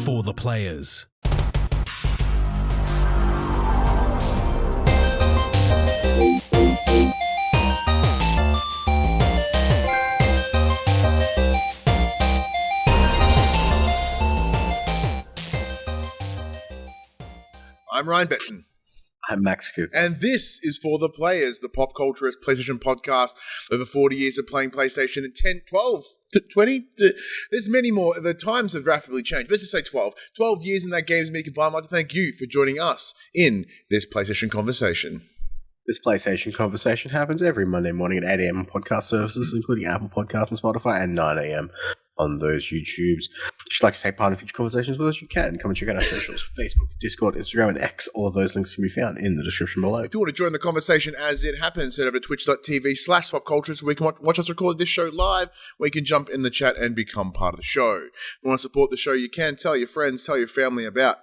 for the players. I'm Ryan Betson. I'm Max Coop. And this is For the Players, the pop culturist PlayStation podcast. Over 40 years of playing PlayStation and 10, 12, 20. There's many more. The times have rapidly changed. Let's just say 12. 12 years in that game's me combined. I'd like to thank you for joining us in this PlayStation conversation. This PlayStation conversation happens every Monday morning at 8 a.m. on podcast services, including Apple Podcasts and Spotify, and 9 a.m. on those YouTubes. If you'd like to take part in future conversations with us, you can. Come and check out our socials, Facebook, Discord, Instagram, and X. All of those links can be found in the description below. If you want to join the conversation as it happens, head over to twitch.tv/popculture so we can watch us record this show live, where you can jump in the chat and become part of the show. If you want to support the show, you can. Tell your friends, tell your family about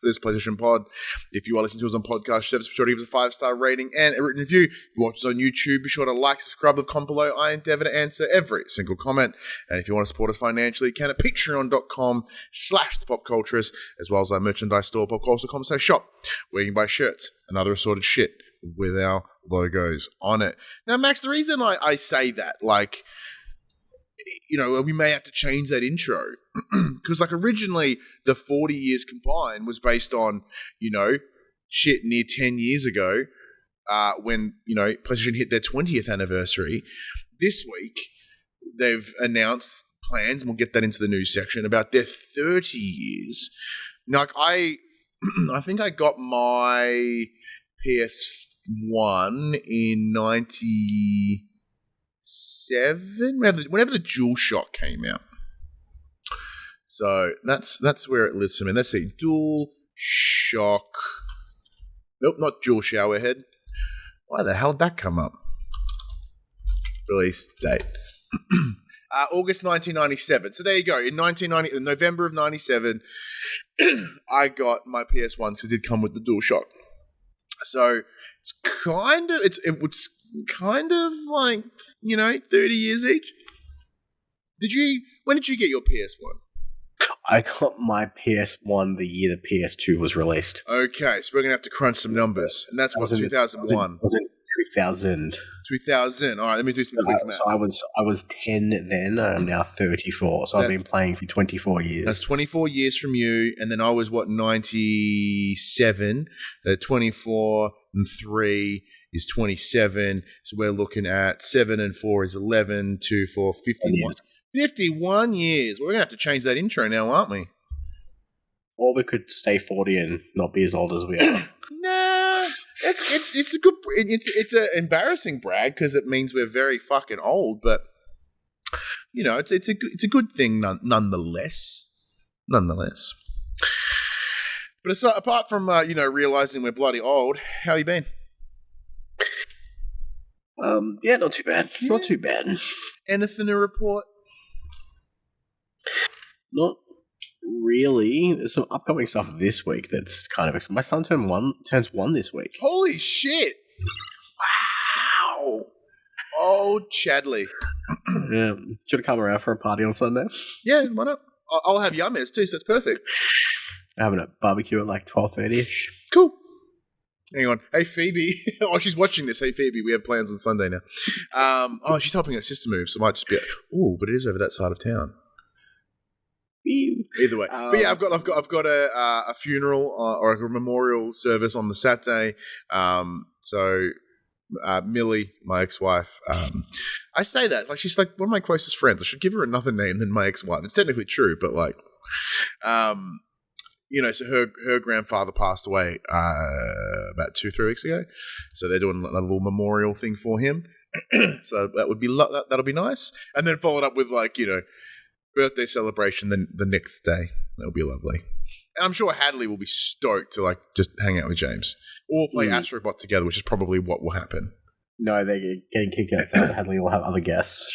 this PlayStation Pod. If you are listening to us on podcast service, be sure to give us a 5-star rating and a written review. If you watch us on YouTube, be sure to like, subscribe, leave a comment below. I endeavour to answer every single comment. And if you want to support us financially, you can at patreon.com/thepopculturist, as well as our merchandise store, popculture.com/shop, where you can buy shirts and other assorted shit with our logos on it. Now, Max, the reason I say that, like, you know, we may have to change that intro because, like, originally the 40 years combined was based on, you know, shit near 10 years ago when, you know, PlayStation hit their 20th anniversary. This week, they've announced plans, and we'll get that into the news section, about their 30 years. Now, like, I think I got my PS1 in 97, whenever the DualShock came out. So that's where it lives for me. Let's see, DualShock. Nope, not Dual Showerhead. Why the hell did that come up? Release date. August 1997. So there you go. In November of 97, I got my PS1 because it did come with the DualShock. So it's kind of like, you know, 30 years each. When did you get your PS1? I got my PS1 the year the PS2 was released. Okay, so we're going to have to crunch some numbers. And that's what, 2001? Was in 2000. 2000. All right, let me do some quick math. So I was 10 then, and I'm now 34. So I've been playing for 24 years. That's 24 years from you, and then I was, 97? 24 and 3 is 27, so we're looking at 7 and 4 is 11, 2, 4, 51. 51 years. We're going to have to change that intro now, aren't we? Or we could stay 40 and not be as old as we are. Nah, it's an embarrassing brag because it means we're very fucking old, but you know, it's a good thing nonetheless. Nonetheless. But it's, apart from realizing we're bloody old, how you been? Yeah, not too bad. Not too bad. Anything to report? Not really. There's some upcoming stuff this week that's kind of exciting. My son turns one this week. Holy shit! Wow! Oh, Chadley. Yeah. Should have come around for a party on Sunday. Yeah, why not? I'll have yummers too, so that's perfect. Having a barbecue at like 12:30ish. Cool. Hang on. Hey, Phoebe. Oh, she's watching this. Hey, Phoebe, we have plans on Sunday now. She's helping her sister move, so it might just be but it is over that side of town. Either way. But yeah, I've got a funeral or a memorial service on the Saturday. So Millie, my ex-wife, I say that like she's like one of my closest friends. I should give her another name than my ex-wife. It's technically true, but like, you know, so her grandfather passed away about 2-3 weeks ago. So they're doing a little memorial thing for him. So that would be that'll be nice. And then followed up with, like, you know, birthday celebration the next day. That'll be lovely. And I'm sure Hadley will be stoked to, like, just hang out with James or play Astro Bot together, which is probably what will happen. No, they're getting kicked out, so Hadley will have other guests.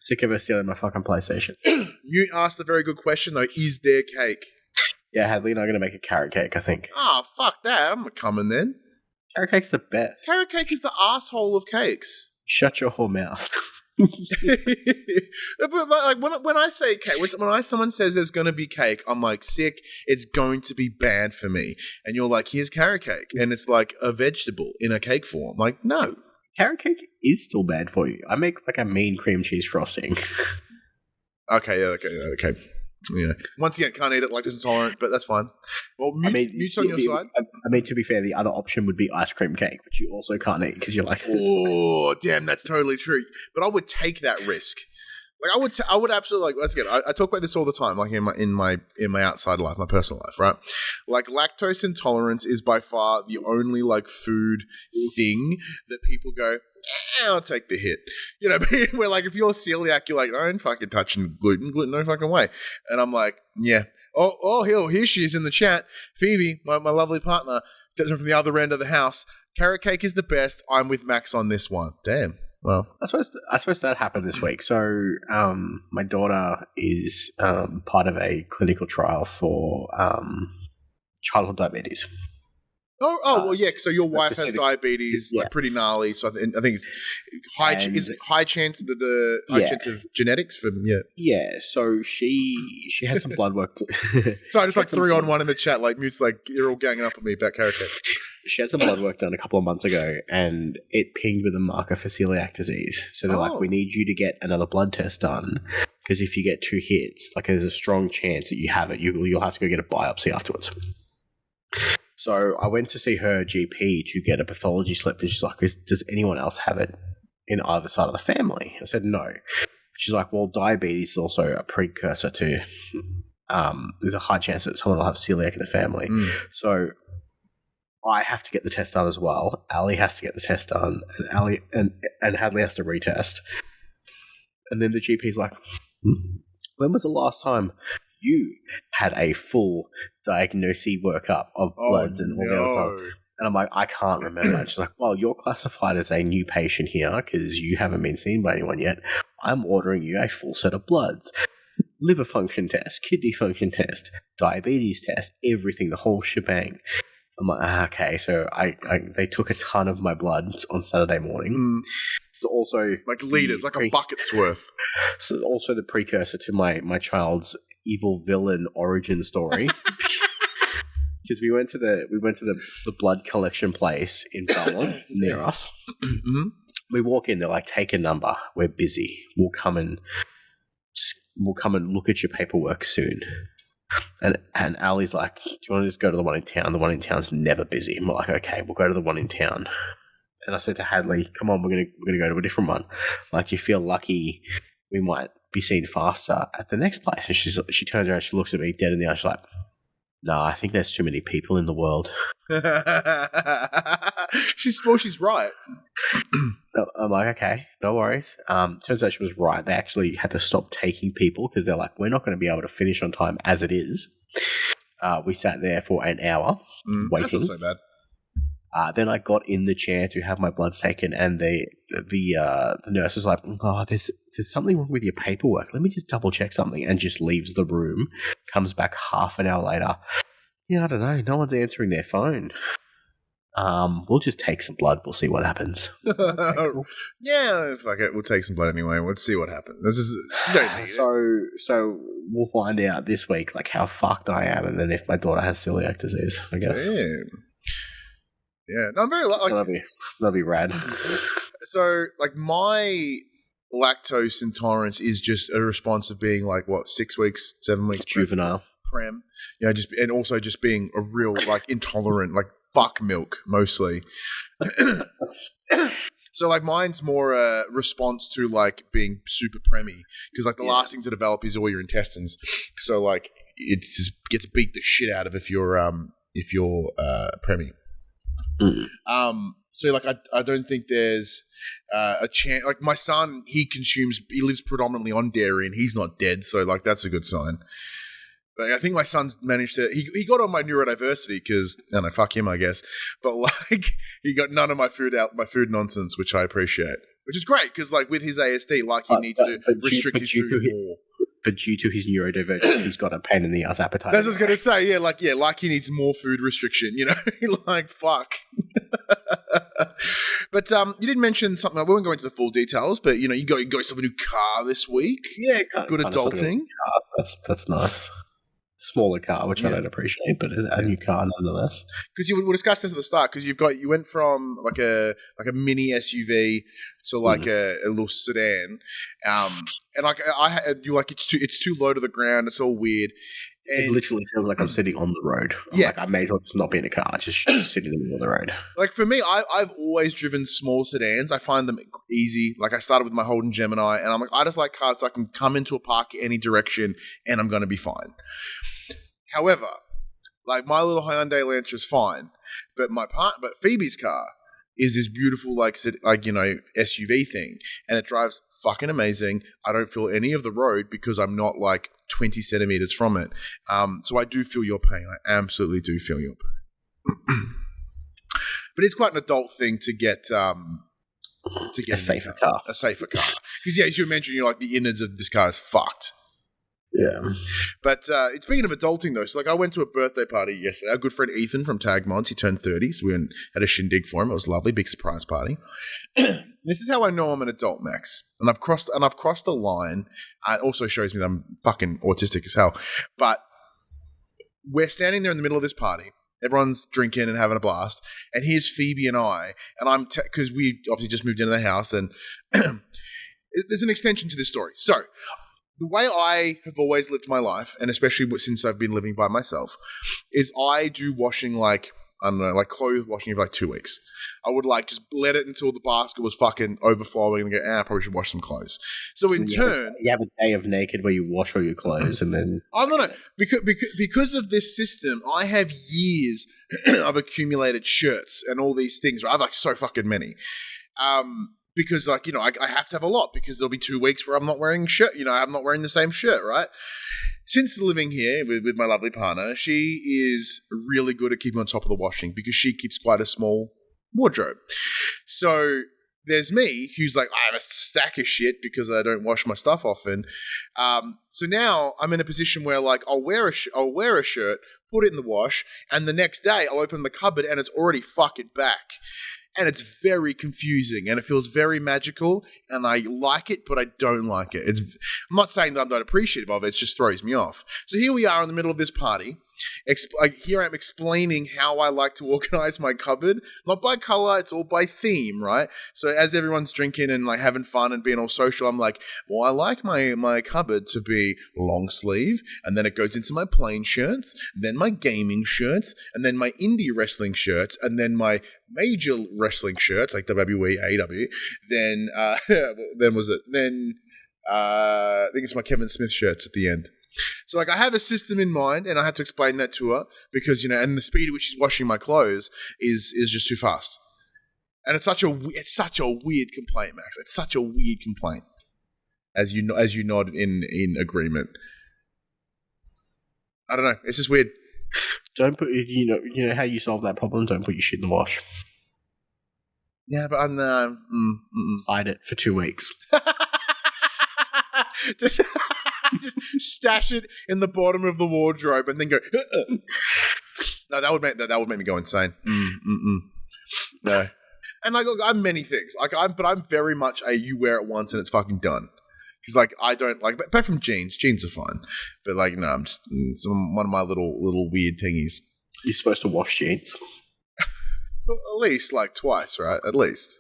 Sick of her stealing my fucking PlayStation. You asked a very good question, though. Is there cake? Yeah, Hadley and I are going to make a carrot cake, I think. Oh, fuck that. I'm not coming then. Carrot cake's the best. Carrot cake is the asshole of cakes. Shut your whole mouth. But like when I say cake, when someone says there's going to be cake, I'm like, sick. It's going to be bad for me. And you're like, here's carrot cake, and it's like a vegetable in a cake form. Like, no, carrot cake is still bad for you. I make like a mean cream cheese frosting. Okay. Yeah. Once again, can't eat it, lactose intolerant, but that's fine. Well, mute's on your side. I mean, to be fair, the other option would be ice cream cake, which you also can't eat because you're like, oh, damn, that's totally true. But I would take that risk. Like I would absolutely like. Once again, I talk about this all the time, like in my outside life, my personal life, right? Like lactose intolerance is by far the only like food thing that people go, I'll take the hit. You know, where like if you're celiac, you're like, I ain't fucking touching gluten, no fucking way. And I'm like, yeah. Here she is in the chat. Phoebe, my lovely partner, from the other end of the house. Carrot cake is the best. I'm with Max on this one. Damn. Well, I suppose that happened this week. So, my daughter is part of a clinical trial for childhood diabetes. Well, yeah. So your wife has diabetes, like pretty gnarly. So I think it's high chance the high chance of genetics from Yeah. So she had some blood work. So I just like 3-on-1 in the chat. Like Mute's like, you're all ganging up on me about carrot cake. She had some blood work done a couple of months ago, and it pinged with a marker for celiac disease. So they're like, we need you to get another blood test done, because if you get 2 hits, like there's a strong chance that you have it. You'll have to go get a biopsy afterwards. So I went to see her GP to get a pathology slip, and she's like, does anyone else have it in either side of the family? I said, no. She's like, well, diabetes is also a precursor to, there's a high chance that someone will have celiac in the family. So I have to get the test done as well. Ali has to get the test done, and Hadley has to retest. And then the GP's like, when was the last time you had a full diagnosis workup of bloods and all the other stuff? And I'm like, I can't remember. She's like, well, you're classified as a new patient here because you haven't been seen by anyone yet. I'm ordering you a full set of bloods. Liver function test, kidney function test, diabetes test, everything, the whole shebang. I'm like, okay. So they took a ton of my blood on Saturday morning. It's also like liters, like a bucket's worth. So also the precursor to my child's evil villain origin story. Because we went to the blood collection place in Belmont near us. We walk in, they're like, take a number. We're busy. We'll come and look at your paperwork soon. And Ali's like, do you want to just go to the one in town? The one in town's never busy. And we're like, okay, we'll go to the one in town. And I said to Hadley, come on, we're gonna go to a different one. Like, do you feel lucky we might be seen faster at the next place? And she turns around, she looks at me dead in the eye, she's like, no, I think there's too many people in the world. She's right. So I'm like, okay, no worries. Turns out she was right. They actually had to stop taking people because they're like, we're not going to be able to finish on time as it is. We sat there for an hour waiting. That's not so bad. Then I got in the chair to have my blood taken, and the nurse was like, oh, there's something wrong with your paperwork. Let me just double check something, and just leaves the room, comes back half an hour later. Yeah, I don't know. No one's answering their phone. We'll just take some blood. We'll see what happens. Yeah, fuck it. We'll take some blood anyway. Let's see what happens. You don't need it. So we'll find out this week, like, how fucked I am, and then if my daughter has celiac disease, I guess. Damn. Yeah, no, I'm very that'll be rad. So, like, my lactose intolerance is just a response of being like 6 weeks, 7 weeks juvenile prem. You know, and also just being a real like intolerant, like fuck milk mostly. So like mine's more a response to like being super preemie, because like the last thing to develop is all your intestines. So like it just gets beat the shit out of if you're preemie. So like I don't think there's a chance. Like my son, he lives predominantly on dairy, and he's not dead, so like that's a good sign. But I think my son's managed to. He got on my neurodiversity because I don't know, fuck him, I guess. But like he got none of my food nonsense, which I appreciate, which is great because like with his ASD, like he needs to restrict his food more. But due to his neurodivergence, he's got a pain in the ass appetite. That's what I was going to say. Like he needs more food restriction, you know? Like, fuck. But you did mention something. We won't go into the full details, but you got yourself a new car this week. Yeah, good adulting. That's nice. Smaller car, which I don't appreciate, but a new car nonetheless. Because we'll discuss this at the start. Because you went from like a mini SUV to like a little sedan, and like you like it's too low to the ground. It's all weird. And it literally feels like I'm sitting on the road. Like I may as well just not be in a car, just sit in the middle of the road. Like for me, I've always driven small sedans. I find them easy. Like I started with my Holden Gemini, and I'm like, I just like cars that I can come into a park any direction, and I'm going to be fine. However, like my little Hyundai Lancer is fine, but Phoebe's car is this beautiful SUV thing, and it drives fucking amazing. I don't feel any of the road because I'm not like 20 centimeters from it. So I do feel your pain. I absolutely do feel your pain. But it's quite an adult thing to get a safer car. A safer car. Because as you mentioned, like the innards of this car is fucked. Yeah. But speaking of adulting though, so like I went to a birthday party yesterday. Our good friend Ethan from Tag Mods, he turned 30, so we had a shindig for him. It was lovely, big surprise party. This is how I know I'm an adult, Max. And I've crossed the line. It also shows me that I'm fucking autistic as hell. But we're standing there in the middle of this party. Everyone's drinking and having a blast. And here's Phoebe and I. And I'm because we obviously just moved into the house, and there's an extension to this story. So the way I have always lived my life, and especially since I've been living by myself, is I do washing like clothes washing every 2 weeks. I would just let it until the basket was fucking overflowing and go, I probably should wash some clothes. So in turn... You have a day of naked where you wash all your clothes and then... Oh, no. Because of this system, I have years of accumulated shirts and all these things. Right? I have so fucking many. Because I have to have a lot because there'll be 2 weeks where I'm not wearing a shirt. I'm not wearing the same shirt, right? Since living here with my lovely partner, she is really good at keeping on top of the washing because she keeps quite a small wardrobe. So there's me who's like, I have a stack of shit because I don't wash my stuff often. So now I'm in a position where I'll wear a shirt, put it in the wash, and the next day I'll open the cupboard and it's already fucking back. And it's very confusing and it feels very magical and I like it, but I don't like it. I'm not saying that I'm not appreciative of it, it just throws me off. So here we are in the middle of this party. Here I am explaining how I like to organize my cupboard. Not by color, it's all by theme, right? So as everyone's drinking and having fun and being all social, I'm like, well, I like my cupboard to be long sleeve, and then it goes into my plain shirts, then my gaming shirts, and then my indie wrestling shirts, and then my major wrestling shirts like WWE, AEW. Then I think it's my Kevin Smith shirts at the end. So I have a system in mind, and I had to explain that to her because and the speed at which she's washing my clothes is just too fast. And it's such a weird complaint, Max. It's such a weird complaint. As you nod in agreement. I don't know. It's just weird. Don't put you know how you solve that problem. Don't put your shit in the wash. Yeah, but I'm hide it for 2 weeks. Just stash it in the bottom of the wardrobe and then go. No, that would make me go insane. No, and look, I'm many things. But I'm very much a you wear it once and it's fucking done. Because I don't apart from jeans. Jeans are fine, but no, I'm just one of my little weird thingies. You're supposed to wash jeans. Well, at least twice, right? At least.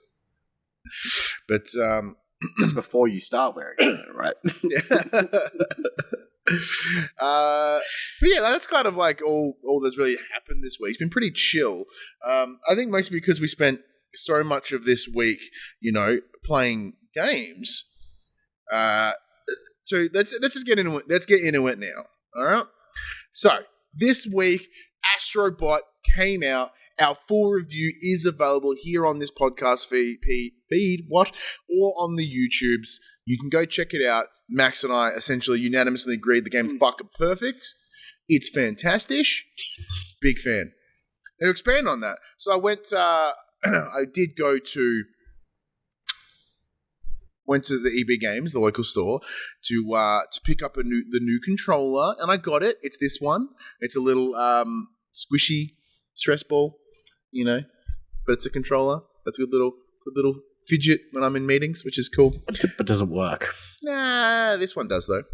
But that's before you start wearing it, right? But yeah, that's kind of all that's really happened this week. It's been pretty chill. I think mostly because we spent so much of this week, playing games. So let's just get into it. Let's get into it now. All right. So this week, Astro Bot came out. Our full review is available here on this podcast feed, or on the YouTubes. You can go check it out. Max and I essentially unanimously agreed the game's fucking perfect. It's fantastic. Big fan. And to expand on that, so I went. I did go to. Went to the EB Games, the local store, to pick up the new controller, and I got it. It's this one. It's a little squishy stress ball. But it's a controller. That's a good little fidget when I'm in meetings, which is cool. But doesn't work. Nah, this one does though.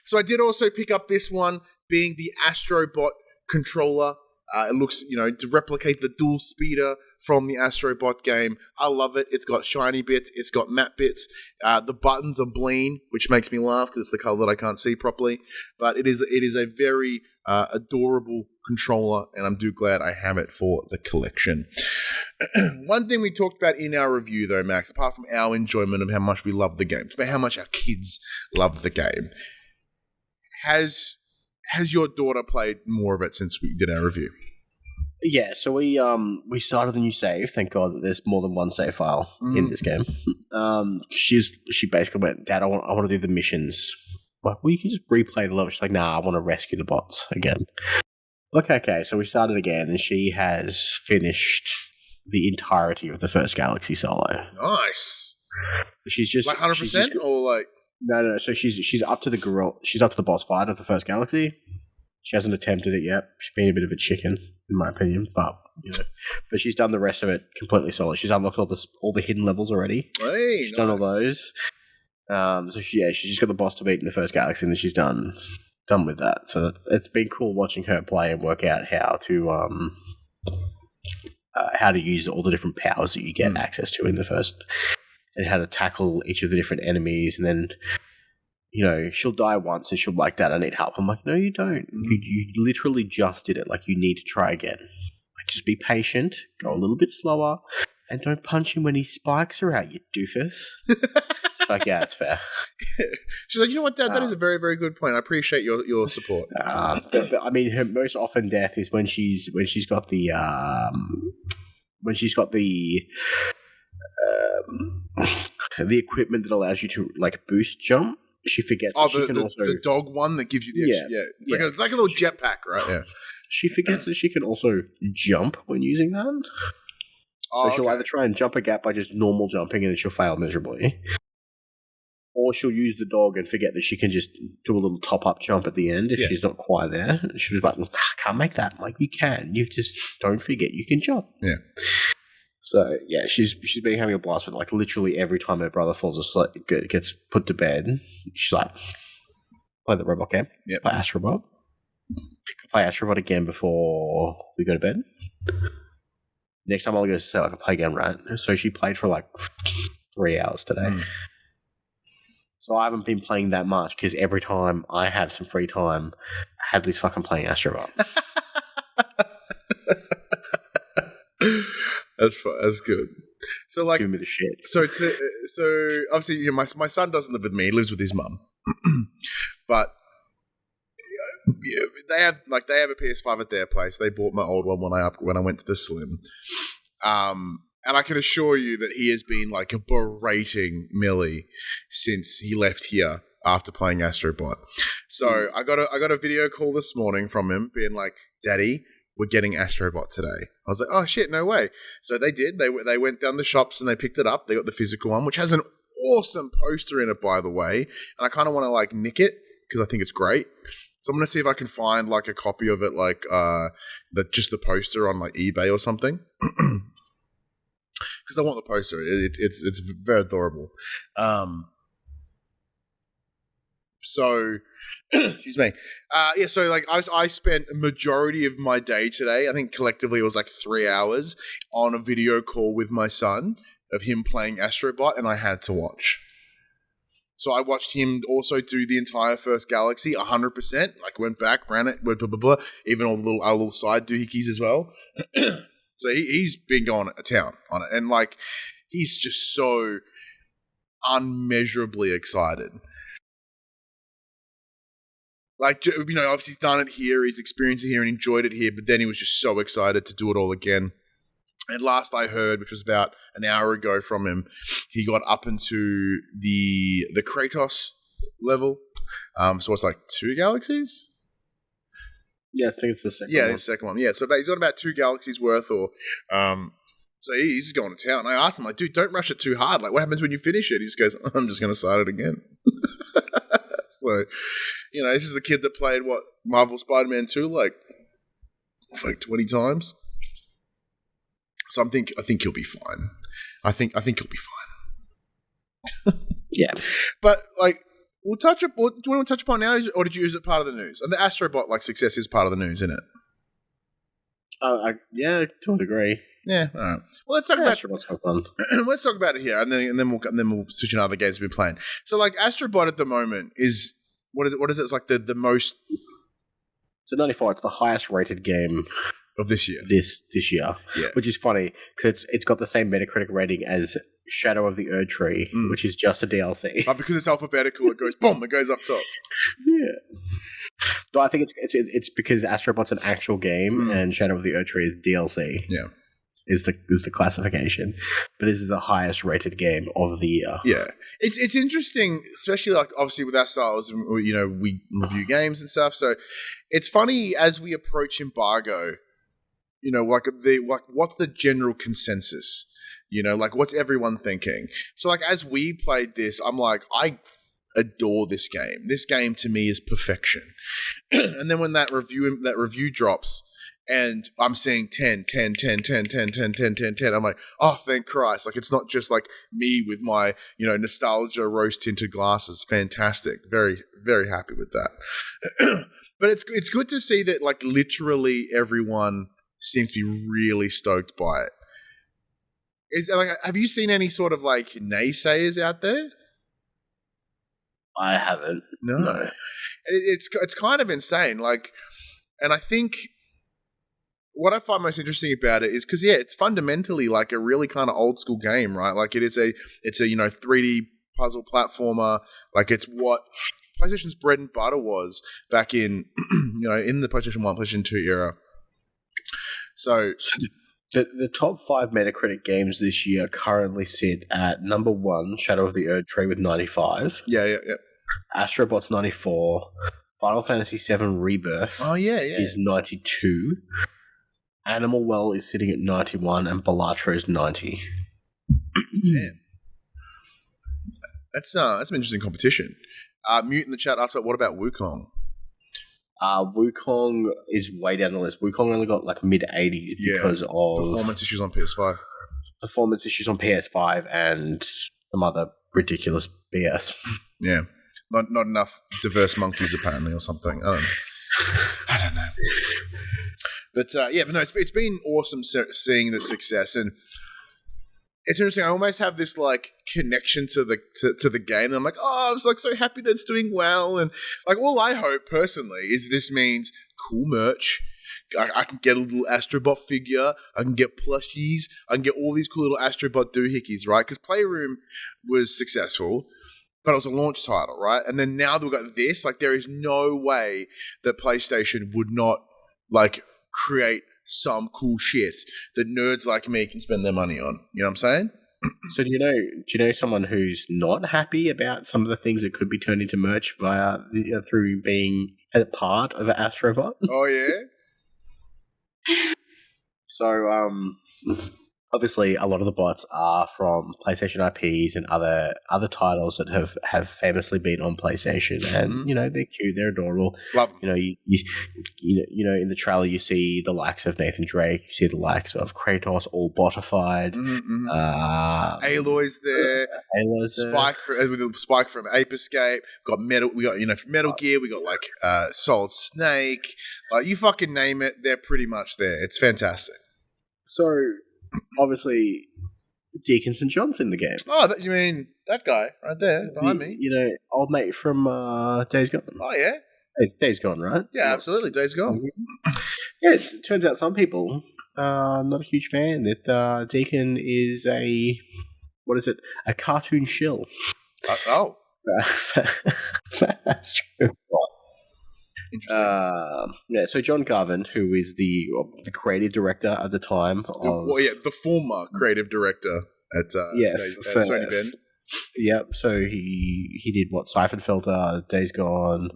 So I did also pick up this one, being the Astro Bot controller. It looks, to replicate the dual speeder from the Astro Bot game. I love it. It's got shiny bits. It's got matte bits. The buttons are bleen, which makes me laugh because it's the color that I can't see properly. But it is a very adorable controller, and I'm glad I have it for the collection. One thing we talked about in our review, though, Max, apart from our enjoyment of how much we love the game, about how much our kids love the game, has your daughter played more of it since we did our review? Yeah, so we started a new save. Thank God that there's more than one save file in this game. She basically went, Dad, I want to do the missions. Well, you can just replay the level. She's like, nah, I want to rescue the bots again. Okay, so we started again, and she has finished the entirety of the first Galaxy solo. Nice. She's just like 100%, or like no. So she's up to the boss fight of the first Galaxy. She hasn't attempted it yet. She's been a bit of a chicken, in my opinion, but she's done the rest of it completely solo. She's unlocked all the hidden levels already. Hey, she's done all those. So she's just got the boss to beat in the first Galaxy, and then she's done with that. So it's been cool watching her play and work out how to use all the different powers that you get access to in the first, and how to tackle each of the different enemies. And then, she'll die once and she'll be like, Dad, I need help. I'm like, no, you don't. You literally just did it. Like, you need to try again. Like, just be patient, go a little bit slower, and don't punch him when his spikes are out, you doofus. Like, yeah, it's fair. She's like, you know what, Dad? That is a very, very good point. I appreciate your support. But, I mean, her most often death is when she's got the equipment that allows you to like boost jump. She forgets. Oh, the dog one that gives you the extra. Yeah. It's like a little jetpack, right? Yeah. She forgets that she can also jump when using that. So she'll either try and jump a gap by just normal jumping, and then she'll fail miserably. Or she'll use the dog and forget that she can just do a little top-up jump at the end if she's not quite there. She was like, I can't make that. I'm like, you can. You just don't forget you can jump. Yeah. So, yeah, she's been having a blast with, like, literally every time her brother falls asleep, gets put to bed, she's like, play the robot game. Yep. Play Astro Bot. Play Astro Bot again before we go to bed. Next time I'll go to say, I can play again, right? So she played for, like, 3 hours today. So I haven't been playing that much because every time I have some free time, I have this fucking playing Astro Bot. That's good. So like, give me the shit. So obviously, my son doesn't live with me; he lives with his mum. But they have a PS5 at their place. They bought my old one when I went to the Slim. And I can assure you that he has been like berating Millie since he left here after playing Astro Bot. So I got a video call this morning from him being like, Daddy, we're getting Astro Bot today. I was like, oh shit, no way. So they did. They went down the shops and they picked it up. They got the physical one, which has an awesome poster in it, by the way. And I kind of want to like nick it because I think it's great. So I'm going to see if I can find like a copy of it, like just the poster on like eBay or something. Because I want the poster. It's very adorable. So, excuse me. So like I spent a majority of my day today, I think collectively it was like 3 hours, on a video call with my son of him playing Astro Bot, and I had to watch. So I watched him also do the entire first Galaxy 100%. Like went back, ran it, blah, blah, blah, blah, even all the little side doohickeys as well. So he's been going to town on it. And, like, he's just so unmeasurably excited. Like, obviously he's done it here, he's experienced it here and enjoyed it here, but then he was just so excited to do it all again. And last I heard, which was about an hour ago from him, he got up into the Kratos level. So it's like 2 galaxies? Yeah, I think it's the second one. Yeah, the second one. Yeah, so he's got about 2 galaxies worth, or so he's just going to town. And I asked him, like, dude, don't rush it too hard. Like, what happens when you finish it? He just goes, I'm just going to start it again. So, this is the kid that played Marvel Spider-Man 2 like 20 times. So I think he'll be fine. I think he'll be fine. Yeah. But like, we'll touch up. Do you want to touch upon now, or did you use it part of the news? And the Astro Bot success is part of the news, isn't it? Yeah, to a degree. Yeah. All right. Well, let's talk about. Astro Bot's quite fun. Let's talk about it here, and then we'll switch into other games we've been playing. So like, Astro Bot at the moment is what is it? What is it? It's like the most. It's a 94. It's the highest rated game of this year. This year, yeah. Which is funny because it's got the same Metacritic rating as Shadow of the Erd Tree, which is just a DLC. But because it's alphabetical, it goes boom. It goes up top. Yeah. No, I think it's because Astro Bot's an actual game and Shadow of the Erd Tree is DLC. Yeah. Is the classification, but this is the highest rated game of the year. Yeah, it's interesting, especially like obviously with our styles, we review games and stuff. So it's funny as we approach embargo, what's the general consensus? What's everyone thinking? So like as we played this, I'm like, I adore this game. This game to me is perfection. And then when that review drops. And I'm seeing 10, 10, 10, 10, 10, 10, 10, 10, 10. I'm like, oh, thank Christ. Like, it's not just like me with my, nostalgia rose-tinted glasses. Fantastic. Very, very happy with that. But it's good to see that, like, literally everyone seems to be really stoked by it. Have you seen any sort of, like, naysayers out there? I haven't. No. It's kind of insane. Like, and I think... What I find most interesting about it is because it's fundamentally like a really kind of old school game, right? Like it's a 3D puzzle platformer. Like it's what PlayStation's bread and butter was back in in the PlayStation 1, PlayStation 2 era. So the top 5 Metacritic games this year currently sit at number 1, Shadow of the Erd Tree with 95. Yeah. Astro Bot's 94. Final Fantasy VII Rebirth is 92. Animal Well is sitting at 91 and Balatro 90. Yeah. That's an interesting competition. Mute in the chat asked what about Wukong? Wukong is way down the list. Wukong only got like mid-80s because of performance issues on PS5. Performance issues on PS5 and some other ridiculous BS. Yeah. Not enough diverse monkeys apparently or something. I don't know. But it's been awesome seeing the success, and it's interesting. I almost have this like connection to the game, and I'm like, oh, I was like so happy that it's doing well, and like all I hope personally is this means cool merch. I can get a little Astro Bot figure. I can get plushies. I can get all these cool little Astro Bot doohickeys, right? Because Playroom was successful. But it was a launch title, right? And then now that we've got this, like there is no way that PlayStation would not like create some cool shit that nerds like me can spend their money on. You know what I'm saying? So do you know someone who's not happy about some of the things that could be turned into merch through being a part of an Astro Bot? Oh yeah. So obviously, a lot of the bots are from PlayStation IPs and other titles that have famously been on PlayStation, and they're cute, they're adorable. Love them. In the trailer you see the likes of Nathan Drake, you see the likes of Kratos, all botified. Aloy's there. Spike from Ape Escape. Got Metal. We got from Metal Gear. We got like Solid Snake. Like you fucking name it, they're pretty much there. It's fantastic. So. Obviously, Deacon St. John's in the game. Oh, you mean that guy right there behind me? Old mate from Days Gone. Oh, yeah? Days Gone, right? Yeah, absolutely. Days Gone. Yeah, it turns out some people are not a huge fan that Deacon is a cartoon shill. Oh. That's true. Interesting. So John Garvin, who is the creative director at the time the former creative director at Sony Bend. Yeah, so he did Siphon Filter, Days Gone.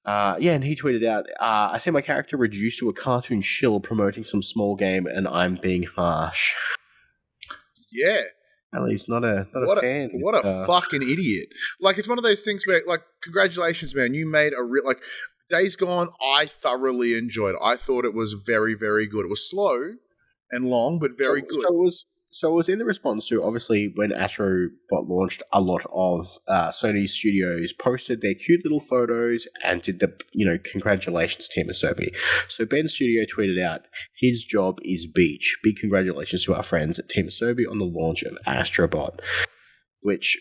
And he tweeted out, I see my character reduced to a cartoon shill promoting some small game and I'm being harsh. Yeah. Well, he's not a fan. What a fucking idiot. Like, it's one of those things where, like, congratulations, man. You made a real, like, Days Gone, I thoroughly enjoyed. I thought it was very, very good. It was slow and long, but very good. So it was in the response to, obviously, when Astro Bot launched, a lot of Sony studios posted their cute little photos and did the, congratulations, Team Asobi. So Ben's studio tweeted out, his job is beach. Big congratulations to our friends at Team Asobi on the launch of Astro Bot, which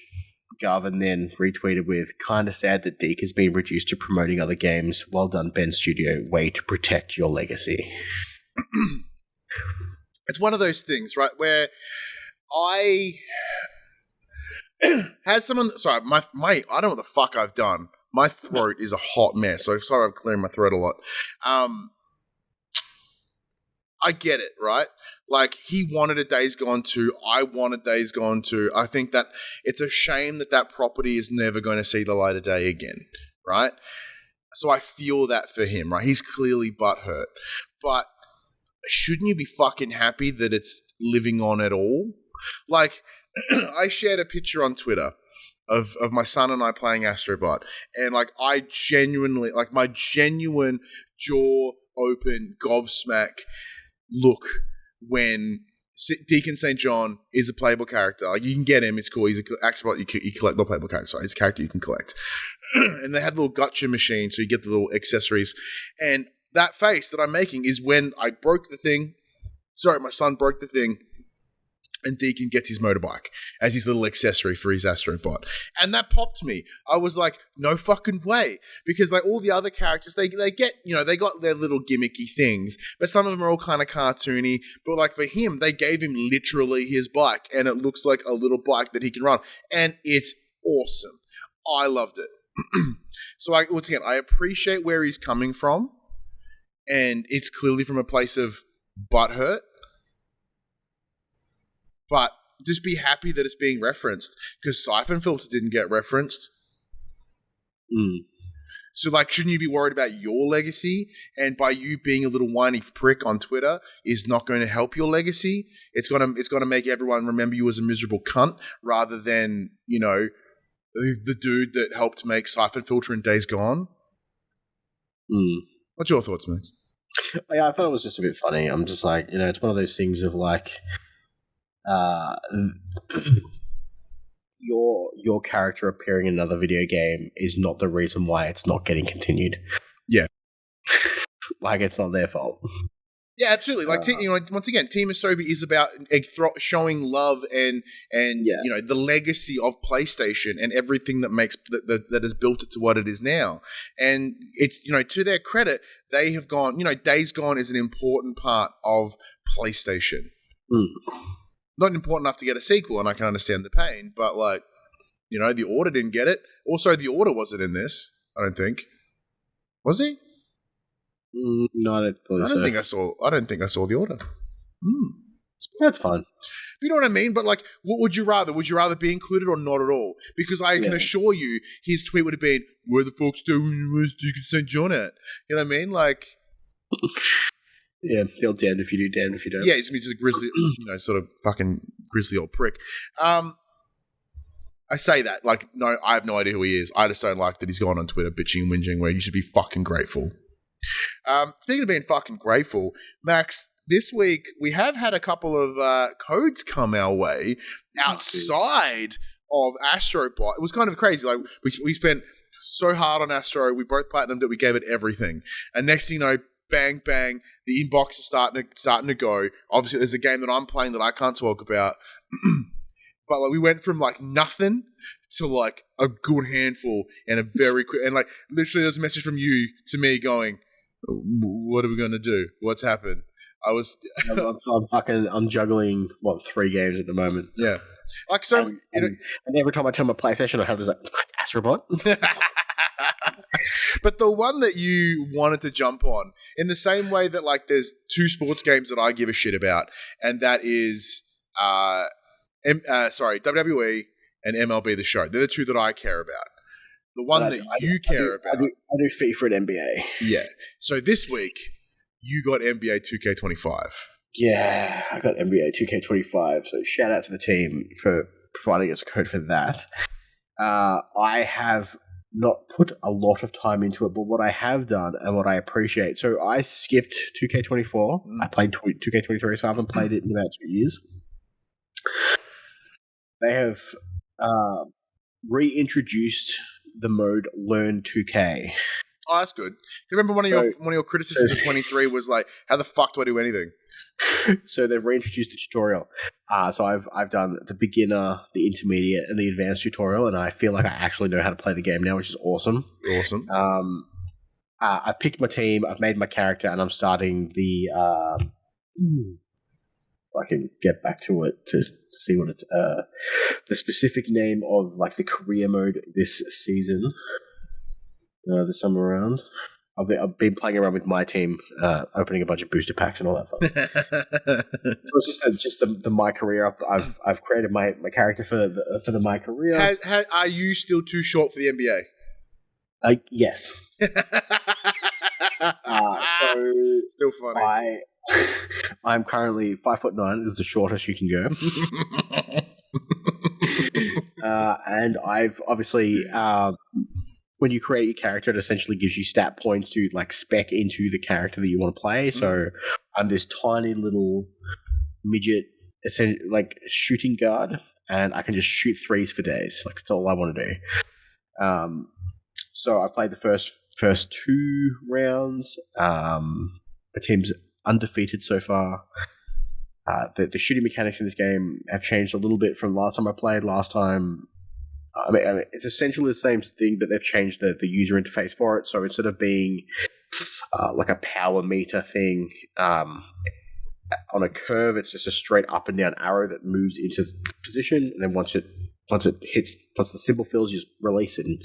Garvin then retweeted with, kind of sad that Deke has been reduced to promoting other games. Well done, Ben Studio. Way to protect your legacy. It's one of those things, right, where I has someone. Sorry, my I don't know what the fuck I've done. My throat is a hot mess. So sorry, I'm clearing my throat a lot. I get it, right? Like, he wanted a Days Gone 2. I wanted Days Gone 2. I think that it's a shame that property is never going to see the light of day again, right? So I feel that for him, right? He's clearly butthurt, but shouldn't you be fucking happy that it's living on at all? Like, I shared a picture on Twitter of my son and I playing Astro Bot, and like, I genuinely, like, my genuine jaw open gobsmack look when Deacon St. John is a playable character. Like, you can get him, it's cool. He's an Astro Bot, you collect the playable character. Sorry, he's a character you can collect. And they had a little gotcha machine, so you get the little accessories. And that face that I'm making is when I broke the thing. Sorry, my son broke the thing, and Deacon gets his motorbike as his little accessory for his Astro Bot. And that popped me. I was like, no fucking way. Because like all the other characters, they get, they got their little gimmicky things, but some of them are all kind of cartoony. But like for him, they gave him literally his bike, and it looks like a little bike that he can run. And it's awesome. I loved it. So once again, I appreciate where he's coming from. And it's clearly from a place of butthurt. But just be happy that it's being referenced, because Siphon Filter didn't get referenced. So, like, shouldn't you be worried about your legacy? And by you being a little whiny prick on Twitter is not going to help your legacy. It's gonna make everyone remember you as a miserable cunt rather than, the dude that helped make Siphon Filter in Days Gone. What's your thoughts, Max? Yeah, I thought it was just a bit funny. I'm just like, it's one of those things of like, your character appearing in another video game is not the reason why it's not getting continued. Yeah. Like, it's not their fault. Yeah, absolutely. Like, once again, Team Asobi is about showing love and the legacy of PlayStation and everything that makes that has built it to what it is now. And it's to their credit, they have gone. Days Gone is an important part of PlayStation. Not important enough to get a sequel, and I can understand the pain. But like, the Order didn't get it. Also, the Order wasn't in this. I don't think. Was he? No, I don't think I saw. I don't think I saw the Order. That's fine. You know what I mean? But like, what would you rather? Would you rather be included or not at all? Because I can assure you, his tweet would have been, "Where the fuck's Deacon St. John at?" You know what I mean? Like, yeah, he'll damned if you do, damned if you don't. Yeah, he's just a grizzly, sort of fucking grizzly old prick. I say that like, no, I have no idea who he is. I just don't like that he's gone on Twitter bitching and whinging where you should be fucking grateful. Speaking of being fucking grateful, Max, this week we have had a couple of codes come our way outside of Astro Bot. It was kind of crazy. Like we spent so hard on Astro, we both platinumed it, we gave it everything, and next thing you know, bang bang, the inbox is starting to go. Obviously, there's a game that I'm playing that I can't talk about, but like we went from like nothing to like a good handful and a very quick, and like literally there's a message from you to me going, what are we going to do? What's happened? I'm juggling 3 games at the moment. Yeah. Like, so, and every time I turn my PlayStation, I have this like, Astro Bot. But the one that you wanted to jump on, in the same way that like there's 2 sports games that I give a shit about, and that is WWE and MLB The Show. They're the 2 that I care about. The one that you care about. I do FIFA and NBA. Yeah. So this week, you got NBA 2K25. Yeah, I got NBA 2K25. So shout out to the team for providing us a code for that. I have not put a lot of time into it, but what I have done and what I appreciate. So I skipped 2K24. I played 2K23, so I haven't played it in about 2 years. they have reintroduced the mode Learn 2K. Oh, that's good. You remember one of your criticisms of 23 was like, how the fuck do I do anything? So they've reintroduced the tutorial. So I've done the beginner, the intermediate, and the advanced tutorial, and I feel like I actually know how to play the game now, which is awesome. Awesome. I've picked my team, I've made my character, and I'm starting the. I can get back to it to see what it's the specific name of like the career mode this season. This time around, I've been playing around with my team, opening a bunch of booster packs and all that fun. So it's just the my career. I've created my character for the my career. Are you still too short for the NBA? Yes. So still funny. I'm currently 5'9", is the shortest you can go. And I've obviously, when you create your character, it essentially gives you stat points to like spec into the character that you want to play. So I'm this tiny little midget, like shooting guard, and I can just shoot threes for days. Like that's all I want to do. So I played the first 2 rounds. The team's undefeated so far. The shooting mechanics in this game have changed a little bit from last time I played. Last time, I mean, it's essentially the same thing, but they've changed the user interface for it. So instead of being like a power meter thing on a curve, it's just a straight up and down arrow that moves into position, and then once the symbol fills, you just release it, and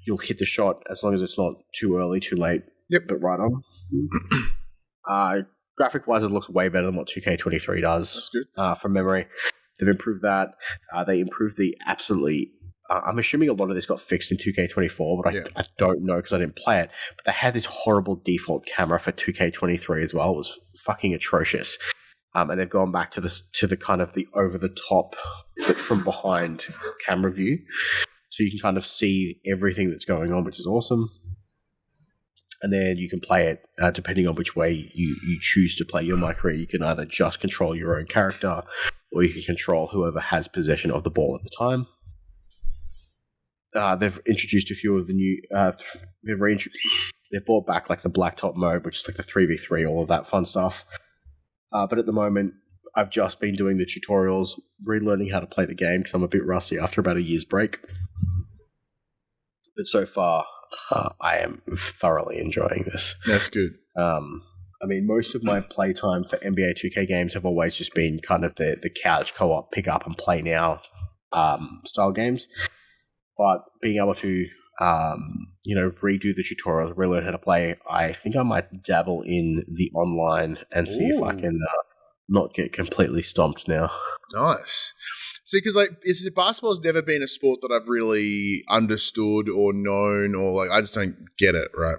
you'll hit the shot as long as it's not too early, too late. Yep, but right on. Graphic-wise, it looks way better than what 2K23 does. That's good. From memory. They've improved that. They improved the absolutely... I'm assuming a lot of this got fixed in 2K24, but I don't know because I didn't play it. But they had this horrible default camera for 2K23 as well. It was fucking atrocious. And they've gone back to the kind of the over-the-top, but from behind camera view. So you can kind of see everything that's going on, which is awesome. And then you can play it depending on which way you choose to play your My Career. You can either just control your own character, or you can control whoever has possession of the ball at the time. They've introduced a few of the new... they've brought back like the blacktop mode, which is like the 3v3, all of that fun stuff. But at the moment, I've just been doing the tutorials, relearning how to play the game because I'm a bit rusty after about a year's break. But so far... I am thoroughly enjoying this. That's good. I mean, most of my playtime for NBA 2K games have always just been kind of the couch co-op, pick up and play now style games. But being able to, redo the tutorials, relearn how to play, I think I might dabble in the online and see if I can not get completely stomped now. Nice. See, because basketball's never been a sport that I've really understood or known, or like I just don't get it, right?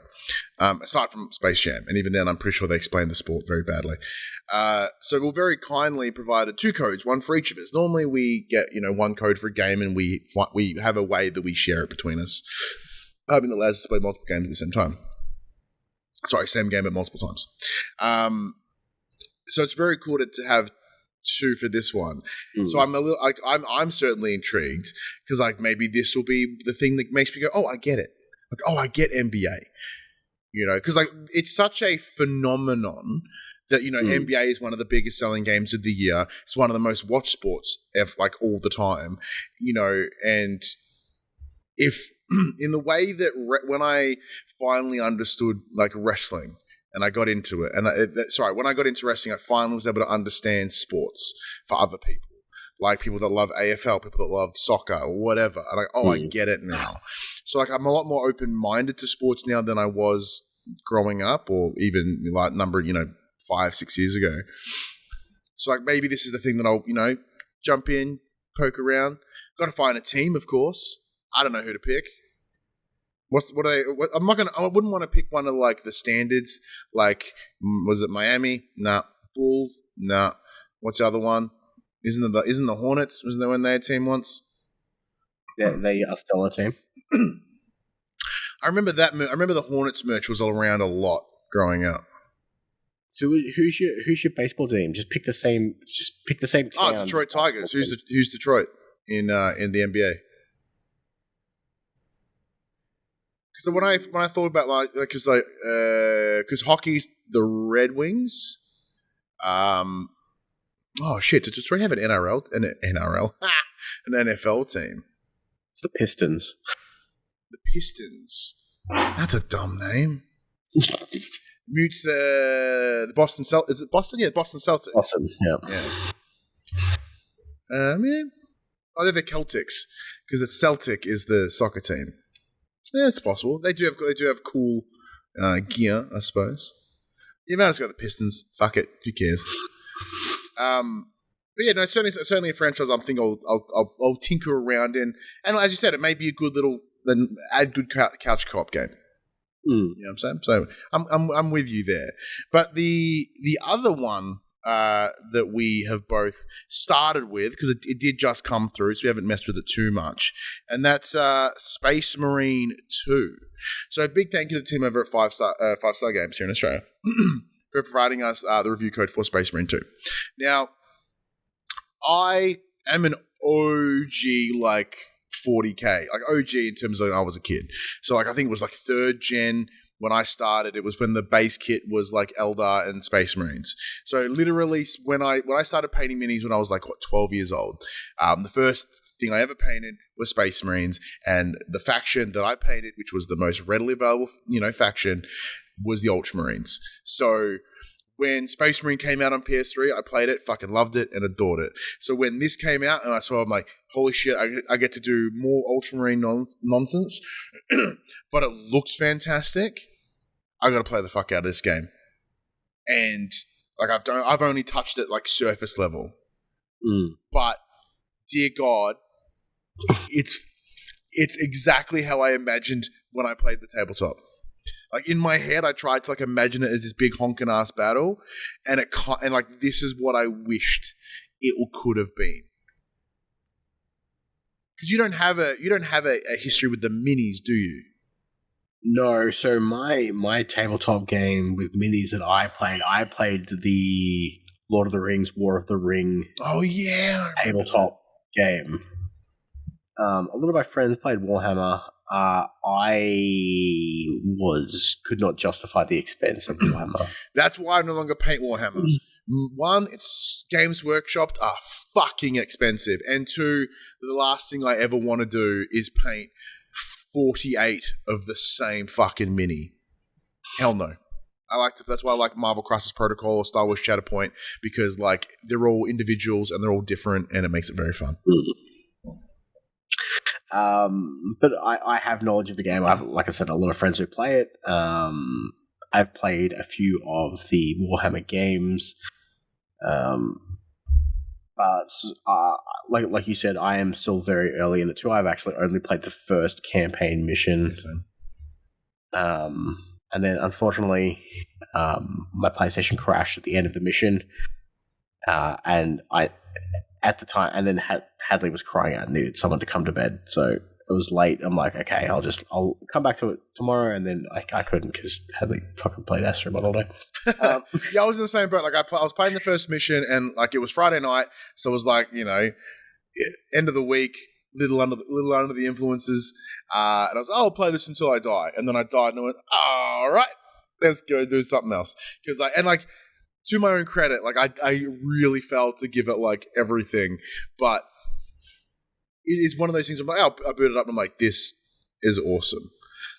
Aside from Space Jam, and even then, I'm pretty sure they explained the sport very badly. So we'll very kindly provided 2 codes, one for each of us. Normally, we get 1 code for a game, and we have a way that we share it between us, hoping that allows us to play multiple games at the same time. Sorry, same game but multiple times. So it's very cool to have 2 for this one. So I'm a little I'm certainly intrigued because like maybe this will be the thing that makes me go, oh, I get it. Like, oh, I get NBA. Because like it's such a phenomenon that NBA is one of the biggest selling games of the year. It's one of the most watched sports ever, like all the time. And if in the way that when I finally understood like wrestling. And I got into it. And when I got into wrestling, I finally was able to understand sports for other people. Like people that love AFL, people that love soccer or whatever. And I get it now. So like I'm a lot more open-minded to sports now than I was growing up or even like 5-6 years ago. So like maybe this is the thing that I'll, jump in, poke around. Got to find a team, of course. I don't know who to pick. I wouldn't want to pick one of like the standards. Like, was it Miami? Nah. Bulls? Nah. What's the other one? Isn't the Hornets? Wasn't there when they had a team once? Yeah, they are still a team. I remember that. I remember the Hornets merch was around a lot growing up. Who's your baseball team? Just pick the same. Just pick the same. Oh, Detroit Tigers. Who's Detroit in the NBA? Because when I thought about because hockey's the Red Wings. Oh shit! Did Detroit have an an NFL team? It's the Pistons. The Pistons. That's a dumb name. Mutes the Boston Celtics. Is it Boston? Yeah, Boston Celtics. Boston. Yeah. They're the Celtics because it's Celtic is the soccer team. Yeah, it's possible. They do have cool gear, I suppose. You might as well go the Pistons. Fuck it. Who cares? But yeah, no, it's certainly a franchise I'm thinking I'll tinker around in. And as you said, it may be a good little good couch co-op game. You know what I'm saying? So I'm with you there. But the other one that we have both started with, because it did just come through, so we haven't messed with it too much, and that's Space Marine 2. So a big thank you to the team over at Five Star Games here in Australia for providing us the review code for Space Marine 2. Now, I am an OG, like 40K, like OG in terms of when I was a kid. So like I think it was like 3rd gen when I started. It was when the base kit was like Eldar and Space Marines. So literally when I started painting minis when I was like 12 years old, the first thing I ever painted was Space Marines, and the faction that I painted, which was the most readily available, faction, was the Ultramarines. So when Space Marine came out on PS3, I played it, fucking loved it, and adored it. So when this came out and I saw it, I'm like, holy shit, I get to do more Ultramarine nonsense, but it looked fantastic. I got to play the fuck out of this game. And like I've only touched it like surface level. But dear God, it's exactly how I imagined when I played the tabletop. Like in my head, I tried to like imagine it as this big honking ass battle, and like this is what I wished it could have been. Because you don't have a history with the minis, do you? No. So my tabletop game with minis that I played the Lord of the Rings, War of the Ring. Oh yeah, tabletop game. A lot of my friends played Warhammer. I could not justify the expense of Warhammer. That's why I no longer paint Warhammer. One, it's Games Workshopped are fucking expensive, and two, the last thing I ever want to do is paint 48 of the same fucking mini. Hell no. That's why I like Marvel Crisis Protocol or Star Wars Shatterpoint, because like they're all individuals and they're all different, and it makes it very fun. But I have knowledge of the game. I have, like I said, a lot of friends who play it. I've played a few of the Warhammer games. But like you said, I am still very early in it too. I've actually only played the first campaign mission. And then unfortunately, my PlayStation crashed at the end of the mission. And at the time, and then Hadley was crying out and needed someone to come to bed. So it was late. I'm like, okay, I'll come back to it tomorrow. And then I couldn't because Hadley fucking played Astro Bot all day. Yeah, I was in the same boat. Like I was playing the first mission, and like it was Friday night, so it was like end of the week, little under the influences. And I was I'll play this until I die, and then I died, and I went, all right, let's go do something else. Because to my own credit, like I really felt to give it like everything, but it's one of those things. I'm like, I boot it up, and I'm like, this is awesome.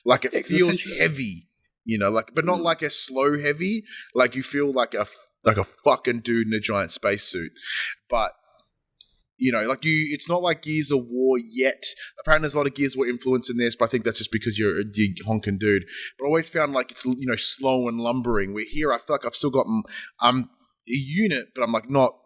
Like it feels heavy, but not like a slow heavy. Like you feel like a fucking dude in a giant spacesuit, but it's not like Gears of War yet. Apparently, there's a lot of Gears of War influence in this, but I think that's just because you're a honking dude. But I always found like it's slow and lumbering. Where here, I feel like I've still got a unit, but I'm like not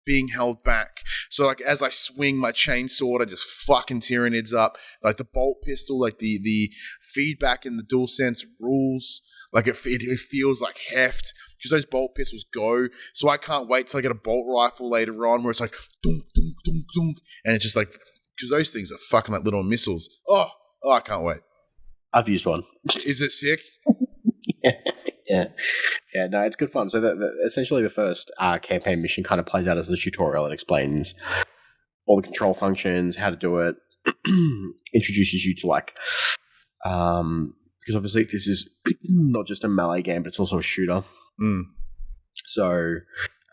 being held back. So like as I swing my chainsaw, I just fucking Tyranids up. Like the bolt pistol, like the feedback in the DualSense rules. Like it feels like heft because those bolt pistols go. So I can't wait till I get a bolt rifle later on where it's like dunk, dunk, dunk, dunk, and it's just like because those things are fucking like little missiles. Oh, I can't wait. I've used one. Is it sick? Yeah, Yeah, no, it's good fun. So essentially the first campaign mission kind of plays out as the tutorial. It explains all the control functions, how to do it, introduces you to because obviously this is not just a melee game, but it's also a shooter. So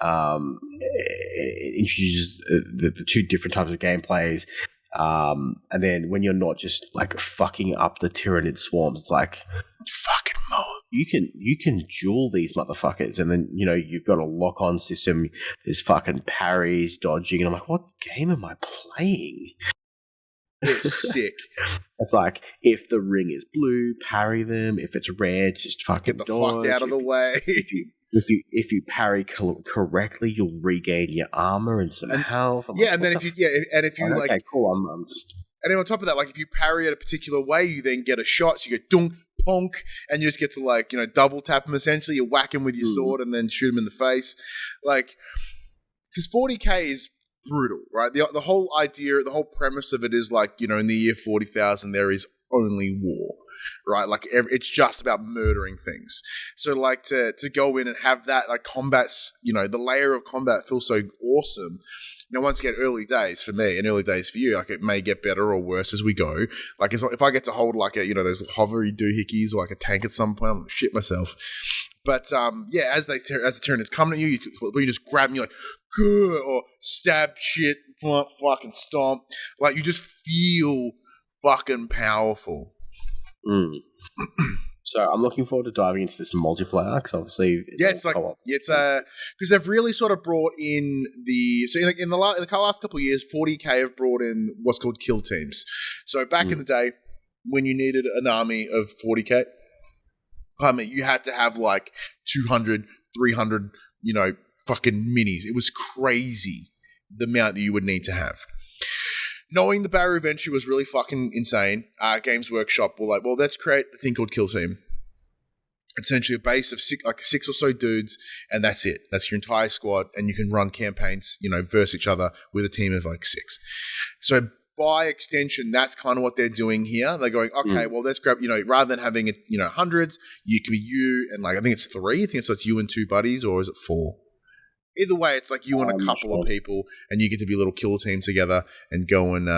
it introduces the two different types of gameplays. And then when you're not just like fucking up the Tyranid swarms, it's like fucking mow. You can duel these motherfuckers, and then you've got a lock-on system. There's fucking parries, dodging, and I'm like, what game am I playing? It's sick. It's like if the ring is blue, parry them. If it's red, just fucking get the dodge. fuck out of the way. If you parry correctly, you'll regain your armor and some health. And then if you like, okay, cool. I'm just. And then on top of that, like if you parry it a particular way, you then get a shot. So you go dunk, ponk, and you just get to double tap him. Essentially, you whack him with your sword and then shoot him in the face. Like, because 40k is brutal, right? The whole idea, the whole premise of it is like in the year 40,000 there is only war. Right, like it's just about murdering things. So, like to go in and have that like combats, the layer of combat feels so awesome. Once again, early days for me and early days for you. Like it may get better or worse as we go. Like if I get to hold like a those hovery doohickeys or like a tank at some point, I'm gonna shit myself. But as the Tyranids coming at you, you just grab them, you're like, good, or stab shit, fucking stomp. Like you just feel fucking powerful. So I'm looking forward to diving into this multiplayer because obviously it's because they've really sort of brought in in the last couple of years 40k have brought in what's called kill teams. So back in the day when you needed an army of 40k, you had to have like 200, 300 fucking minis. It was crazy the amount that you would need to have. Knowing the barrier of entry was really fucking insane, Games Workshop were like, well, let's create a thing called Kill Team. Essentially a base of six or so dudes, and that's it. That's your entire squad, and you can run campaigns, versus each other with a team of like 6. So by extension, that's kind of what they're doing here. They're going, okay, well, let's grab, rather than having it, hundreds, you can be you and like, I think it's 3. I think it's you and 2 buddies, or is it 4? Either way, it's like you and a couple of people, and you get to be a little kill team together and go and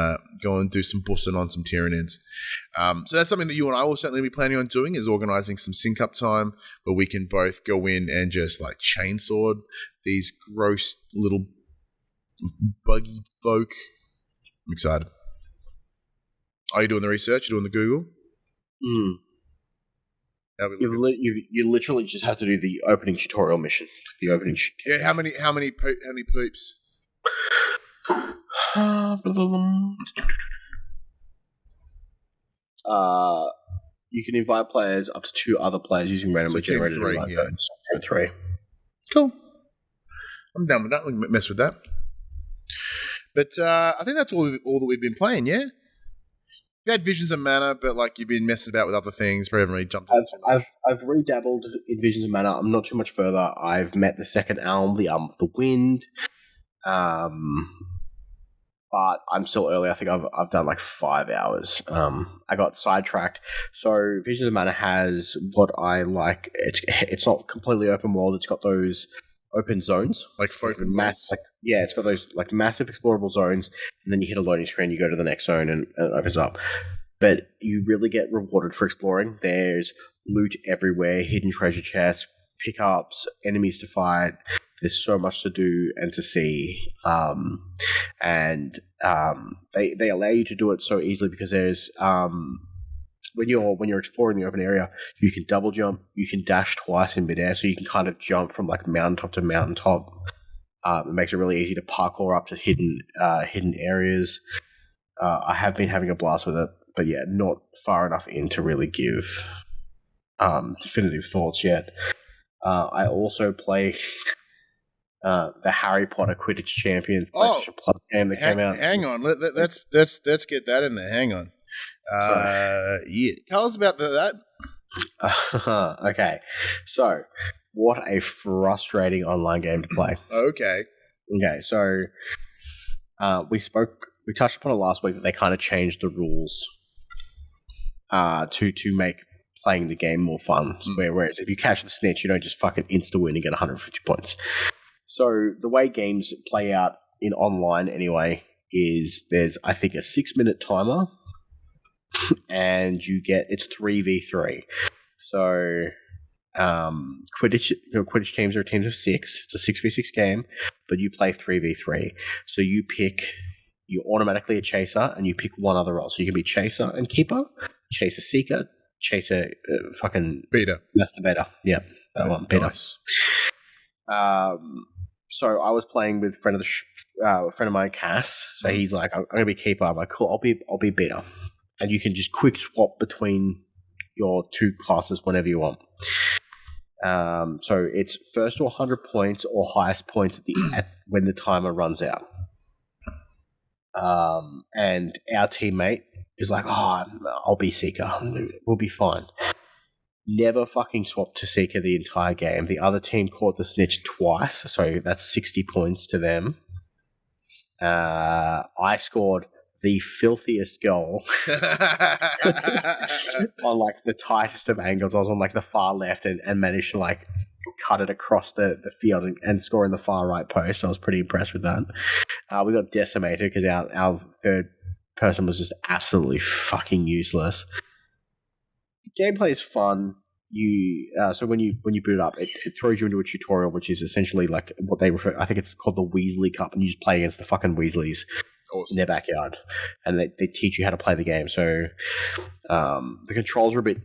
do some bussing on some Tyranids. So that's something that you and I will certainly be planning on doing, is organising some sync up time where we can both go in and just like chainsaw these gross little buggy folk. I'm excited. Are you doing the research? You doing the Google? You literally just have to do the opening tutorial mission. Yeah, how many poops? You can invite players up to 2 other players using randomly generated invite codes. 3. Cool. I'm down with that. We can mess with that. But I think that's all that we've been playing. Yeah. You had Visions of Mana, but like you've been messing about with other things. Probably haven't really jumped into I've redabbled in Visions of Mana. I'm not too much further. I've met the second Elm, the Elm of the Wind. But I'm still early. I think I've done like 5 hours. I got sidetracked. So Visions of Mana has what I like. It's not completely open world. It's got those open zones, like open it's got those like massive explorable zones, and then you hit a loading screen, you go to the next zone, and it opens up. But you really get rewarded for exploring. There's loot everywhere, hidden treasure chests, pickups, enemies to fight. There's so much to do and to see, and they allow you to do it so easily because there's when you're exploring the open area, you can double jump, you can dash twice in midair, so you can kind of jump from like mountaintop to mountaintop. It makes it really easy to parkour up to hidden areas. I have been having a blast with it, but yeah, not far enough in to really give definitive thoughts yet. I also play the Harry Potter Quidditch Champions PlayStation Plus game that came out. Hang on, let's get that in there. Hang on. Yeah, tell us about that. Okay, so what a frustrating online game to play. Okay, so we touched upon it last week that they kind of changed the rules to make playing the game more fun. Whereas if you catch the snitch, you don't just fucking insta-win and get 150 points. So the way games play out in online anyway is there's, I think, a 6-minute timer and it's 3v3. So Quidditch teams are teams of 6. It's a 6v6 game, but you play 3v3. So you automatically a chaser, and you pick one other role. So you can be chaser and keeper, chaser seeker, chaser fucking beater, masturbator. Yeah, that one, beater. Nice. So I was playing with a friend of mine, Cass. So he's like, "I'm gonna be keeper." I'm like, "Cool, I'll be beater," and you can just quick swap between your two classes whenever you want. So it's first to 100 points or highest points when the timer runs out. And our teammate is like, "Oh, I'll be Seeker. We'll be fine." Never fucking swapped to Seeker the entire game. The other team caught the snitch twice, so that's 60 points to them. I scored the filthiest goal on like the tightest of angles. I was on like the far left and managed to like cut it across the field and score in the far right post. I was pretty impressed with that. We got decimated because our third person was just absolutely fucking useless. Gameplay is fun. So when you boot it up, it throws you into a tutorial, which is essentially like what they refer. I think it's called the Weasley Cup, and you just play against the fucking Weasleys. Awesome. In their backyard, and they teach you how to play the game. So the controls are a bit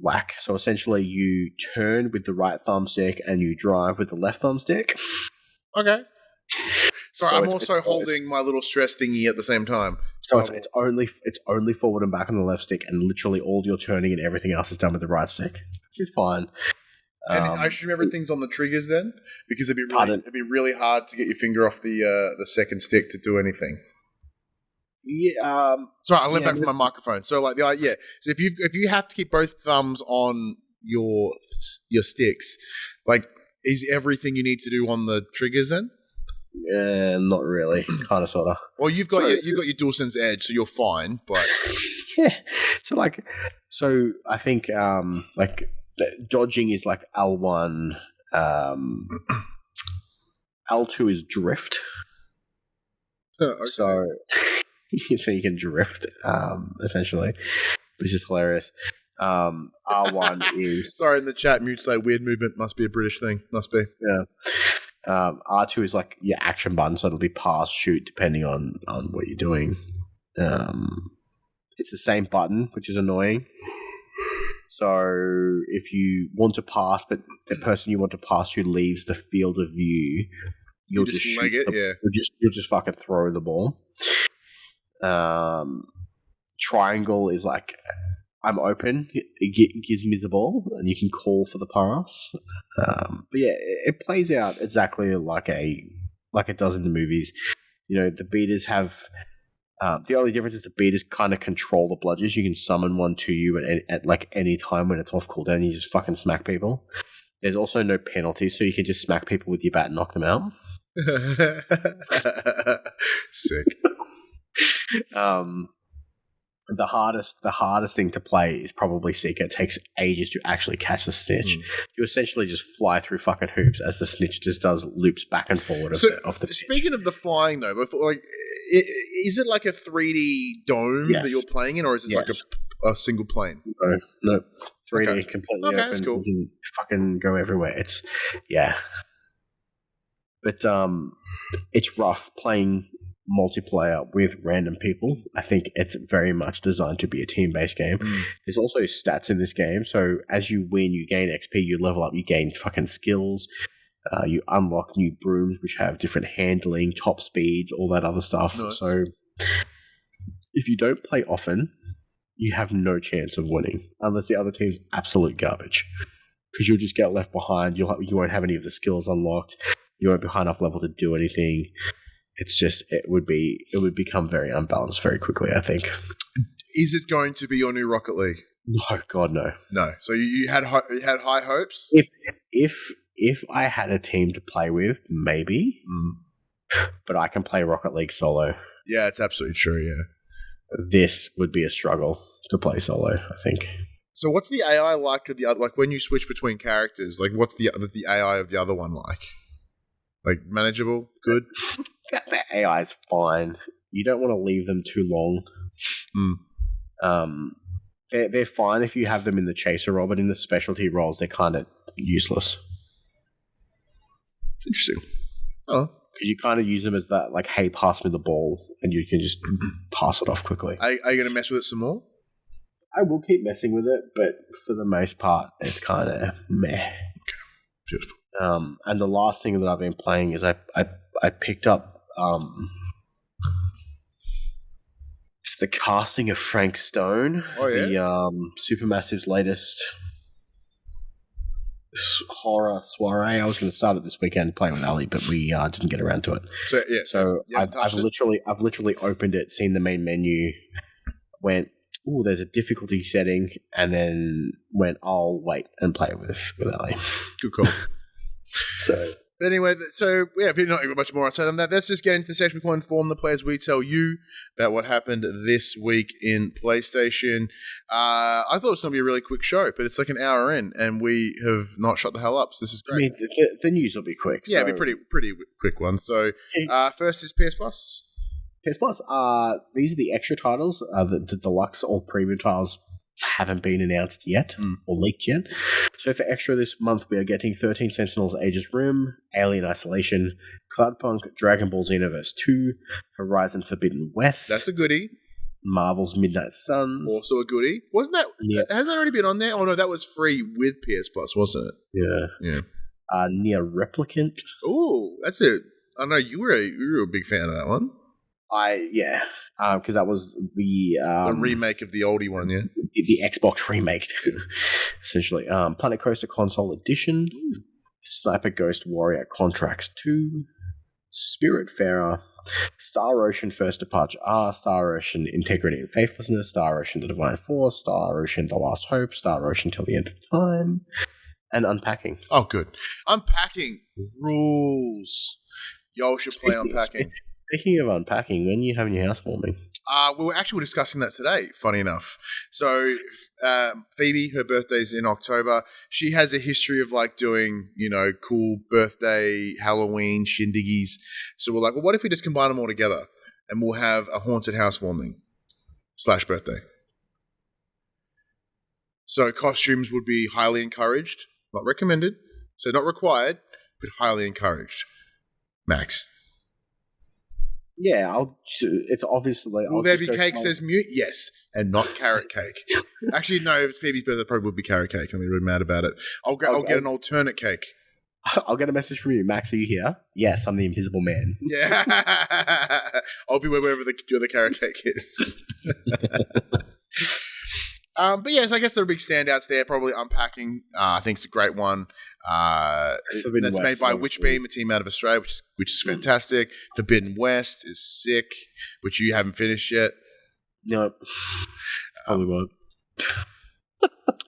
whack. So essentially, you turn with the right thumbstick and you drive with the left thumbstick. Okay. Sorry, I'm also holding my little stress thingy at the same time. So it's only forward and back on the left stick, and literally all your turning and everything else is done with the right stick, which is fine. And I should remember things on the triggers then, because it'd be really hard to get your finger off the second stick to do anything. Yeah. Sorry, I leaned back from my microphone. So like So if you have to keep both thumbs on your sticks, like is everything you need to do on the triggers then? Not really. Kind of, sort of. Well, you've got your DualSense Edge, so you're fine. But yeah. So I think dodging is like L1. L2 is drift. Oh, okay. So you can drift, essentially, which is hilarious. R1 is... Sorry, in the chat, Mute say weird movement must be a British thing. Must be. Yeah. R2 is like your action button, so it'll be pass, shoot, depending on what you're doing. It's the same button, which is annoying. So if you want to pass, but the person you want to pass to leaves the field of view, you'll just leg it, yeah. You'll just fucking throw the ball. Triangle is like, I'm open. It gives me the ball, and you can call for the pass. But yeah, it plays out exactly like it does in the movies. You know, the beaters have the only difference is the beaters kind of control the bludgers. You can summon one to you at like any time when it's off cooldown. You just fucking smack people. There's also no penalty, so you can just smack people with your bat and knock them out. Sick. The hardest thing to play is probably Seeker. It takes ages to actually catch the snitch. You essentially just fly through fucking hoops as the snitch just does loops back and forward off the pitch. Speaking of the flying though, like, is it like a 3D dome that you're playing in, or is it like a single plane? No, 3D completely open. That's cool. You can fucking go everywhere. But it's rough playing multiplayer with random people. I think it's very much designed to be a team-based game. There's also stats in this game, so as you win, you gain XP, you level up, you gain fucking skills, you unlock new brooms which have different handling, top speeds, all that other stuff. Nice. So if you don't play often, you have no chance of winning unless the other team's absolute garbage, because you'll just get left behind. You won't have any of the skills unlocked. You won't be high enough level to do anything. It's just it would become very unbalanced very quickly, I think. Is it going to be your new Rocket League? No, God, no. No. So you had high hopes? If I had a team to play with, maybe. But I can play Rocket League solo. Yeah, it's absolutely true. Yeah. This would be a struggle to play solo, I think. So what's the AI like of the other? Like when you switch between characters, like what's the AI of the other one like? Like manageable, good. The AI is fine. You don't want to leave them too long. They're fine if you have them in the chaser role, but in the specialty roles, they're kind of useless. Interesting. Oh, because you kind of use them as that, like, hey, pass me the ball, and you can just pass it off quickly. Are you going to mess with it some more? I will keep messing with it, but for the most part, it's kind of meh. Okay. Beautiful. And the last thing that I've been playing is I picked up it's the casting of Frank Stone. Oh, yeah? The Supermassive's latest horror soiree. I was going to start it this weekend playing with Ali, but we didn't get around to it. So I've literally opened it, seen the main menu, went, ooh, there's a difficulty setting, and then went, I'll wait and play with Ali. Good call. But anyway, if you're not got much more to say than that, let's just get into the section we call Inform the Players. We tell you about what happened this week in PlayStation. I thought it was going to be a really quick show, but it's like an hour in, and we have not shut the hell up, so this is great. I mean, the news will be quick. Yeah, it'll be pretty quick one. So, first is PS Plus. PS Plus, these are the extra titles. The deluxe or premium titles haven't been announced yet or leaked yet. So for extra this month, we are getting 13 Sentinels Aegis Rim, Alien Isolation, Cloudpunk, Dragon Ball Xenoverse 2, Horizon Forbidden West. That's a goodie. Marvel's Midnight Suns. Also a goodie. Wasn't that? Yeah. Hasn't that already been on there? Oh no, that was free with PS Plus, wasn't it? Yeah. Near Replicant. Oh, that's it. I know you were a big fan of that one. Because that was the remake of the oldie one, yeah, the Xbox remake, essentially. Planet Coaster Console Edition, Sniper Ghost Warrior Contracts 2, Spiritfarer, Star Ocean First Departure R, Star Ocean Integrity and Faithlessness, Star Ocean The Divine Force, Star Ocean The Last Hope, Star Ocean Till the End of Time, and Unpacking. Oh, good. Unpacking rules. Y'all should play Unpacking. Speaking of unpacking, when are you having your housewarming? We were discussing that today, funny enough. So Phoebe, her birthday's in October. She has a history of like doing, cool birthday, Halloween shindiggies. So we're like, well, what if we just combine them all together and we'll have a haunted housewarming / birthday. So costumes would be highly encouraged, not recommended. So not required, but highly encouraged. Max. Yeah, it's obviously... Will there be cake, says Mute? Yes, and not carrot cake. Actually, no, if it's Phoebe's birthday, it probably would be carrot cake. I'm really mad about it. I'll get an alternate cake. I'll get a message from you. Max, are you here? Yes, I'm the Invisible Man. Yeah. I'll be wherever the carrot cake is. But yes, I guess there are big standouts there. Probably Unpacking. I think it's a great one. That's made by Witchbeam, a team out of Australia, which is fantastic. Forbidden West is sick, which you haven't finished yet. No, probably won't.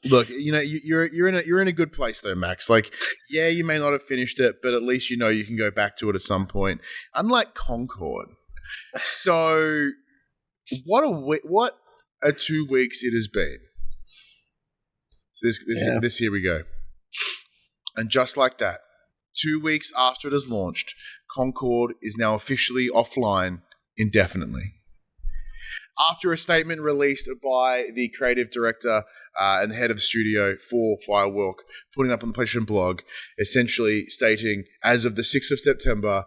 Look, you're in a good place though, Max. Like, yeah, you may not have finished it, but at least you can go back to it at some point. Unlike Concord. So, what a 2 weeks it has been. So this here we go. And just like that, 2 weeks after it has launched, Concord is now officially offline indefinitely. After a statement released by the creative director and the head of the studio for Firework, putting up on the PlayStation blog, essentially stating, as of the 6th of September,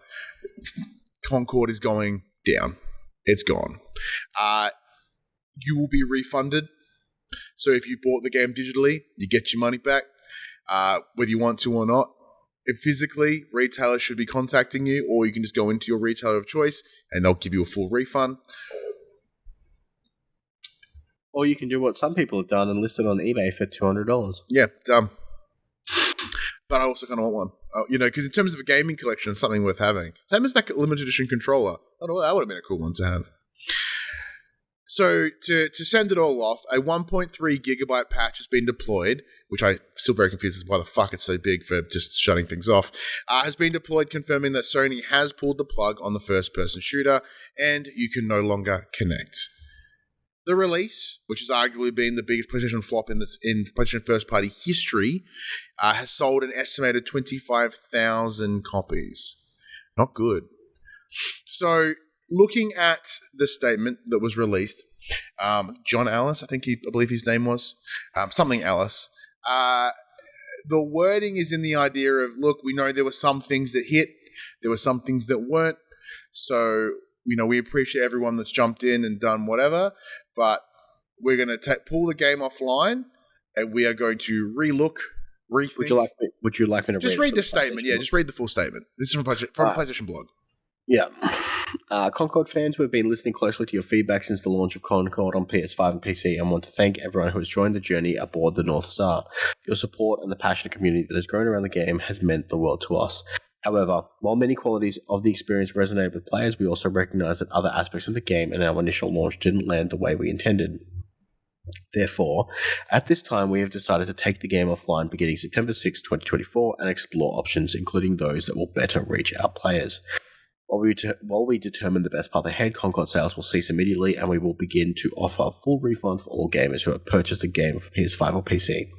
Concord is going down. It's gone. You will be refunded. So if you bought the game digitally, you get your money back, whether you want to or not. If physically, retailers should be contacting you, or you can just go into your retailer of choice and they'll give you a full refund. Or you can do what some people have done and list it on eBay for $200. Yeah, dumb. But I also kind of want one. Because in terms of a gaming collection, it's something worth having. Same as that limited edition controller. That would have been a cool one to have. So to send it all off, a 1.3 gigabyte patch has been deployed, which I'm still very confused as to why the fuck it's so big for just shutting things off, has been deployed, confirming that Sony has pulled the plug on the first-person shooter, and you can no longer connect. the release, which has arguably been the biggest PlayStation flop in PlayStation first-party history, has sold an estimated 25,000 copies. Not good. So, looking at the statement that was released, John Ellis, I believe his name was, something Ellis. The wording is in the idea of, look, we know there were some things that hit, there were some things that weren't. So, we appreciate everyone that's jumped in and done whatever, but we're going to pull the game offline, and we are going to rethink. Would you like me to just read the statement? Yeah, just read the full statement. This is from PlayStation blog. Yeah. Concord fans, we've been listening closely to your feedback since the launch of Concord on PS5 and PC and want to thank everyone who has joined the journey aboard the North Star. Your support and the passionate community that has grown around the game has meant the world to us. However, while many qualities of the experience resonated with players, we also recognize that other aspects of the game and our initial launch didn't land the way we intended. Therefore, at this time, we have decided to take the game offline beginning September 6, 2024 and explore options, including those that will better reach our players. While we determine the best path ahead, Concord sales will cease immediately and we will begin to offer a full refund for all gamers who have purchased the game for PS5 or PC.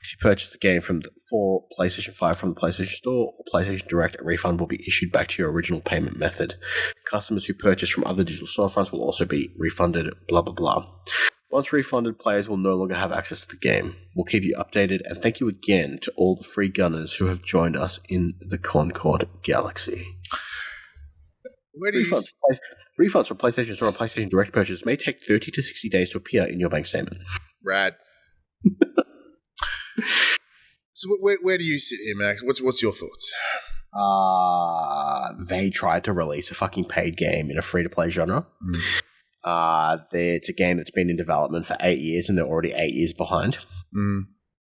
If you purchase the game for PlayStation 5 from the PlayStation Store or PlayStation Direct, a refund will be issued back to your original payment method. Customers who purchase from other digital storefronts will also be refunded, blah blah blah. Once refunded, players will no longer have access to the game. We'll keep you updated, and thank you again to all the free gunners who have joined us in the Concord galaxy. Refunds from PlayStation Store and PlayStation Direct purchases may take 30 to 60 days to appear in your bank statement. Rad. So where do you sit here, Max? What's your thoughts? They tried to release a fucking paid game in a free-to-play genre. It's a game that's been in development for 8 years, and they're already 8 years behind.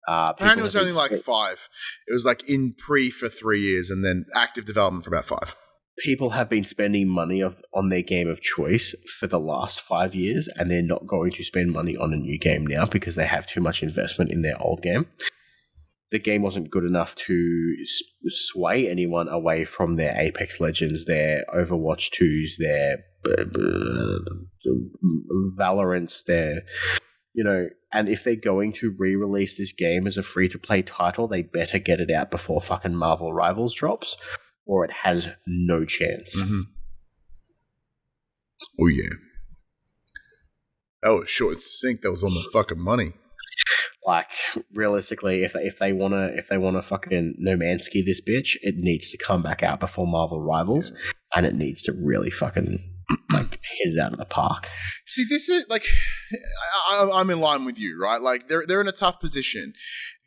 Apparently it was only like 5. It was like in pre for 3 years, and then active development for about 5. People have been spending money on their game of choice for the last 5 years, and they're not going to spend money on a new game now because they have too much investment in their old game. The game wasn't good enough to sway anyone away from their Apex Legends, their Overwatch 2s, their Valorants, their, and if they're going to re-release this game as a free-to-play title, they better get it out before fucking Marvel Rivals drops, or it has no chance. Mm-hmm. Oh, yeah. That was short and succinct. That was on the fucking money. Like, realistically, if they wanna fucking No Man's Ski this bitch, it needs to come back out before Marvel Rivals, and it needs to really fucking hit it out of the park. See, this is like, I'm in line with you, right? Like, they're in a tough position.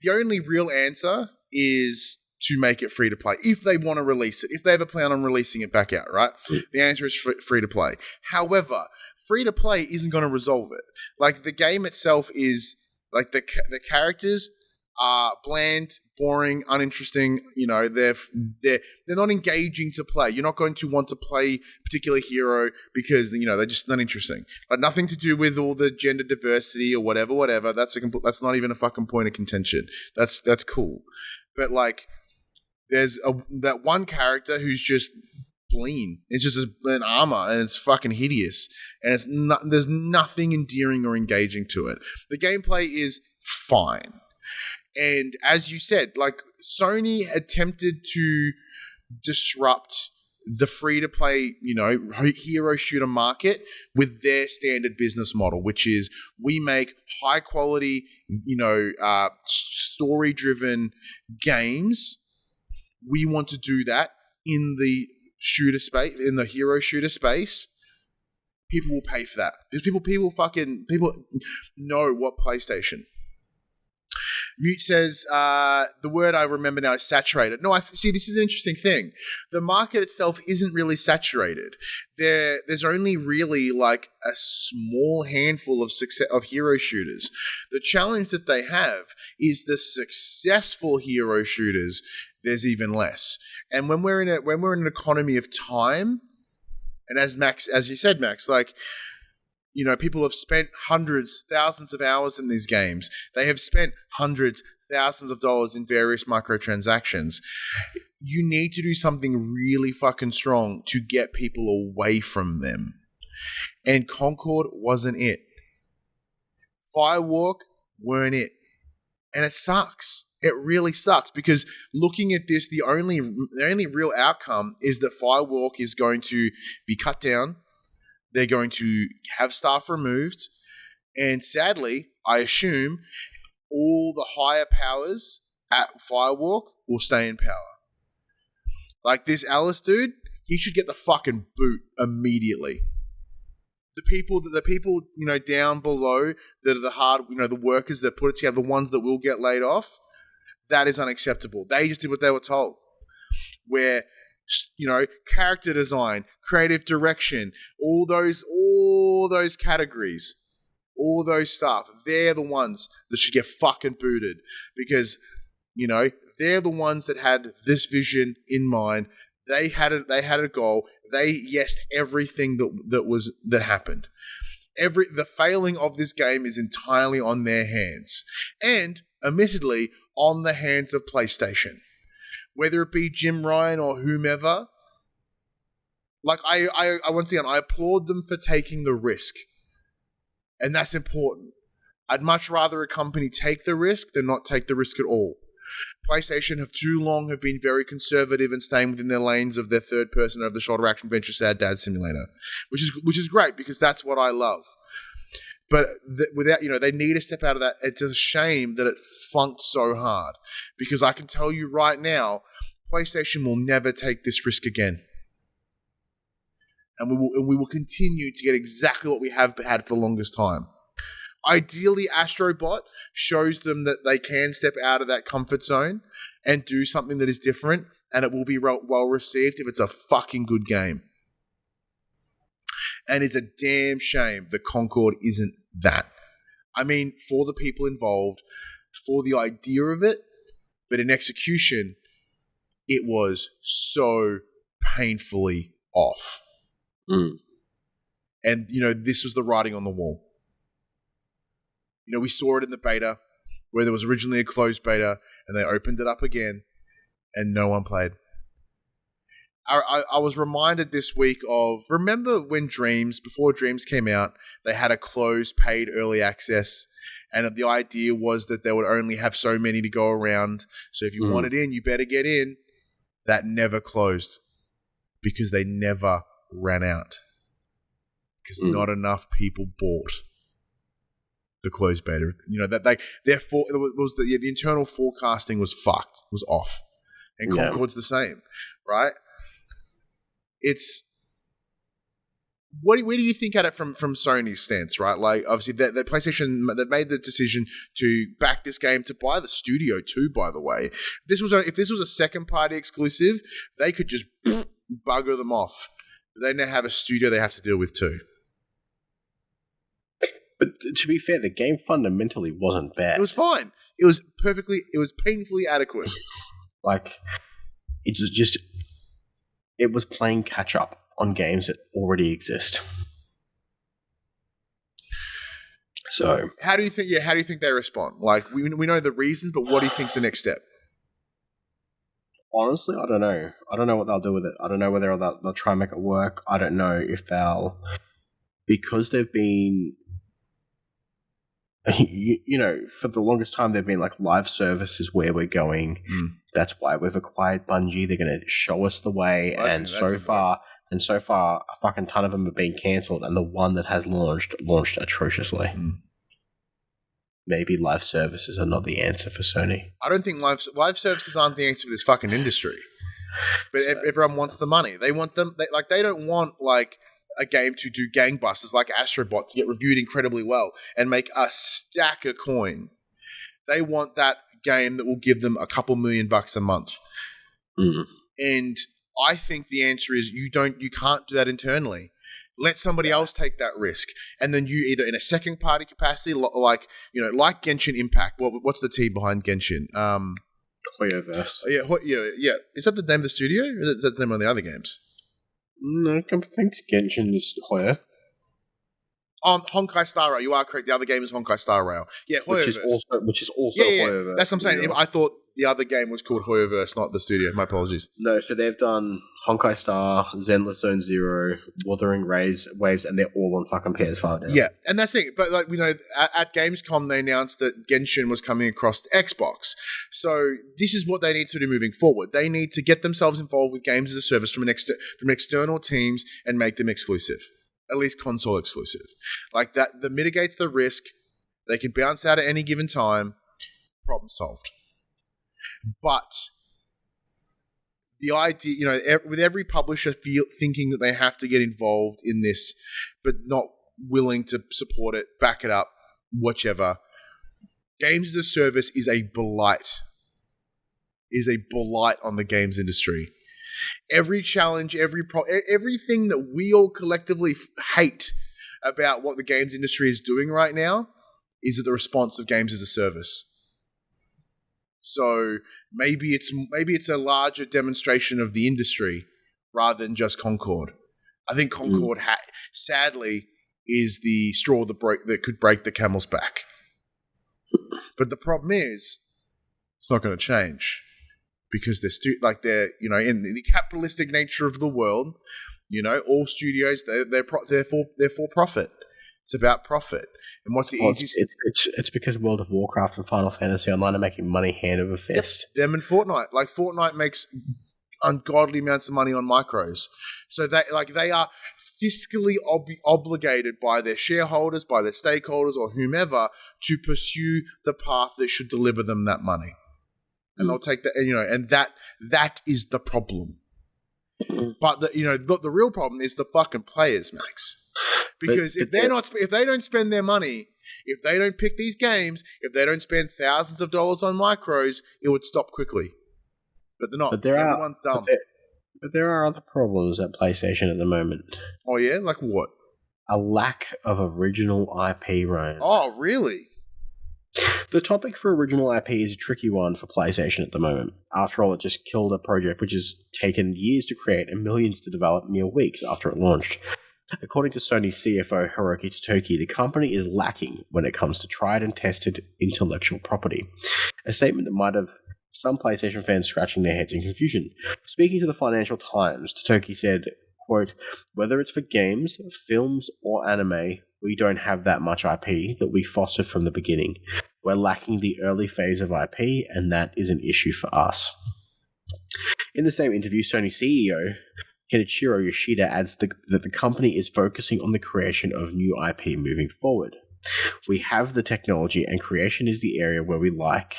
The only real answer is to make it free to play if they want to release it. If they ever plan on releasing it back out, right? The answer is free to play. However, free to play isn't going to resolve it. Like, the game itself is like the characters are bland, boring, uninteresting. They're not engaging to play. You're not going to want to play a particular hero because they're just not interesting. Like, nothing to do with all the gender diversity or whatever. That's not even a fucking point of contention. That's cool, but like, there's that one character who's just bleen. It's just an armor, and it's fucking hideous. And there's nothing endearing or engaging to it. The gameplay is fine. And as you said, like, Sony attempted to disrupt the free-to-play, hero shooter market with their standard business model, which is we make high-quality, story-driven games. We want to do that in the shooter space, in the hero shooter space. People will pay for that. Because people know what PlayStation. Mute says, the word I remember now is saturated. No, see, this is an interesting thing. The market itself isn't really saturated. There's only really like a small handful of hero shooters. The challenge that they have is the successful hero shooters. There's even less. And when we're in an economy of time, and as you said, Max, like, people have spent hundreds, thousands of hours in these games. They have spent hundreds, thousands of dollars in various microtransactions. You need to do something really fucking strong to get people away from them. And Concord wasn't it. Firewalk weren't it. And it sucks. It really sucks because looking at this, the only real outcome is that Firewalk is going to be cut down. They're going to have staff removed. And sadly, I assume all the higher powers at Firewalk will stay in power. Like this Alice dude, he should get the fucking boot immediately. The people, down below that are the hard, the workers that put it together, the ones that will get laid off, that is unacceptable. They just did what they were told. Where, character design, creative direction, all those categories, all those stuff, they're the ones that should get fucking booted because, they're the ones that had this vision in mind. They had a goal. They yesed everything that happened. The failing of this game is entirely on their hands, and admittedly on the hands of PlayStation, whether it be Jim Ryan or whomever. Like I once again, I applaud them for taking the risk, and that's important. I'd much rather a company take the risk than not take the risk at all. PlayStation have too long been very conservative and staying within their lanes of their third person over the shoulder action adventure sad dad simulator, which is great because that's what I love. But without, they need to step out of that. It's a shame that it flunked so hard because I can tell you right now, PlayStation will never take this risk again. And we will continue to get exactly what we have had for the longest time. Ideally, Astro Bot shows them that they can step out of that comfort zone and do something that is different, and it will be well received if it's a fucking good game. And it's a damn shame that Concord isn't that. I mean, for the people involved, for the idea of it, but in execution, it was so painfully off. And, this was the writing on the wall. We saw it in the beta where there was originally a closed beta and they opened it up again and no one played. I was reminded this week of, remember when before Dreams came out, they had a closed paid early access and the idea was that they would only have so many to go around. So if you wanted in, you better get in. That never closed because they never ran out because not enough people bought the closed beta. Therefore, it was the internal forecasting was fucked, was off, and Concord's the same, right? It's where do you think at it from Sony's stance, right? Like obviously, the PlayStation they made the decision to back this game to buy the studio too. By the way, if this was a second party exclusive, they could just bugger them off. But they now have a studio they have to deal with too. But to be fair, the game fundamentally wasn't bad. It was fine. It was painfully adequate. It was playing catch up on games that already exist. So, how do you think they respond? Like, we know the reasons, but what do you think's the next step? Honestly, I don't know. I don't know what they'll do with it. I don't know whether they'll try and make it work. I don't know if because they've been, for the longest time they've been like live service is where we're going. That's why we've acquired Bungie. They're going to show us the way. So far, a fucking ton of them have been cancelled, and the one that has launched atrociously. Maybe live services are not the answer for Sony. I don't think live services aren't the answer for this fucking industry. But everyone wants the money. They want them. They don't want a game to do gangbusters like Astro Bot to get reviewed incredibly well and make a stack of coin. They want that game that will give them a couple $1,000,000 a month. And I think the answer is you can't do that internally. Let somebody else take that risk, and then you either in a second party capacity, like Genshin Impact. What's the T behind Genshin? Hoyoverse. Yeah. Is that the name of the studio? Or is that the name of the other games? No, I think Genshin is Hoya. Honkai Star Rail. You are correct. The other game is Honkai Star Rail. Yeah, Hoyoverse. Which is also Hoyoverse. That's what I'm saying. I thought the other game was called Hoyoverse, not the studio. My apologies. No, so they've done Honkai Star, Zenless Zone Zero, Wuthering Waves, and they're all on fucking PS5 now. Yeah, and that's the thing. But like we know, at Gamescom they announced that Genshin was coming across the Xbox. So this is what they need to do moving forward. They need to get themselves involved with games as a service from external teams and make them exclusive, at least console exclusive. Like that mitigates the risk. They can bounce out at any given time. Problem solved. But the idea, with every publisher thinking that they have to get involved in this, but not willing to support it, back it up, whichever. Games as a service is a blight. On the games industry. Every challenge, everything that we all collectively hate about what the games industry is doing right now is at the response of games as a service. So maybe it's a larger demonstration of the industry rather than just Concord. I think Concord, sadly, is the straw that could break the camel's back. But the problem is, it's not going to change because they're in the capitalistic nature of the world. All studios they're for profit. It's about profit. And what's the easiest? It's because World of Warcraft and Final Fantasy Online are making money hand over fist. Yep, them and Fortnite. Like Fortnite makes ungodly amounts of money on micros. So they are fiscally obligated by their shareholders, by their stakeholders, or whomever to pursue the path that should deliver them that money. And they'll take that, and that is the problem. But the real problem is the fucking players, Max. Because if they don't spend their money, if they don't pick these games, if they don't spend thousands of dollars on micros, it would stop quickly. But they're not. Everyone's dumb. But there are other problems at PlayStation at the moment. Oh yeah, like what? A lack of original IP, Ryan. Oh really? The topic for original IP is a tricky one for PlayStation at the moment. After all, it just killed a project which has taken years to create and millions to develop mere weeks after it launched. According to Sony CFO Hiroki Totoki, the company is lacking when it comes to tried and tested intellectual property. A statement that might have some PlayStation fans scratching their heads in confusion. Speaking to the Financial Times, Totoki said, quote, "Whether it's for games, films, or anime, we don't have that much IP that we fostered from the beginning. We're lacking the early phase of IP, and that is an issue for us." In the same interview, Sony CEO Kenichiro Yoshida adds that the company is focusing on the creation of new IP moving forward. "We have the technology, and creation is the area where we like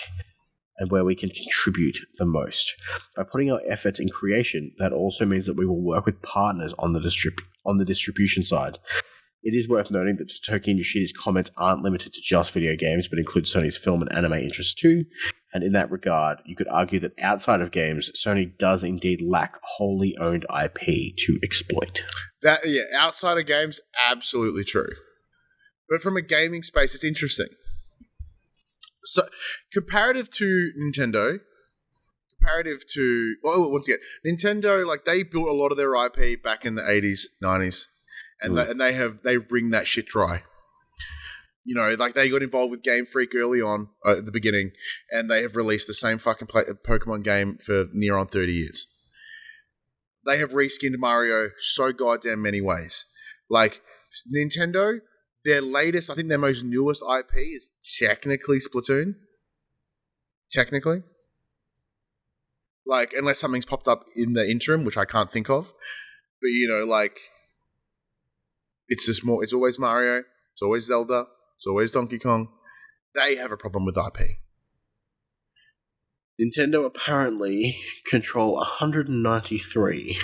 and where we can contribute the most. By putting our efforts in creation, that also means that we will work with partners on the distribution side." It is worth noting that Totoki and Yoshida's comments aren't limited to just video games, but include Sony's film and anime interests too. And in that regard, you could argue that outside of games, Sony does indeed lack wholly owned IP to exploit. Outside of games, absolutely true. But from a gaming space, it's interesting. So, comparative to Nintendo, once again, Nintendo, like, they built a lot of their IP back in the 80s, 90s. And they bring that shit dry. Like they got involved with Game Freak early on at the beginning, and they have released the same fucking Pokemon game for near on 30 years. They have reskinned Mario so goddamn many ways. Like Nintendo, their latest, I think their most newest IP is technically Splatoon. Technically. Like, unless something's popped up in the interim, which I can't think of. But, it's just more. It's always Mario. It's always Zelda. It's always Donkey Kong. They have a problem with IP. Nintendo apparently control 193.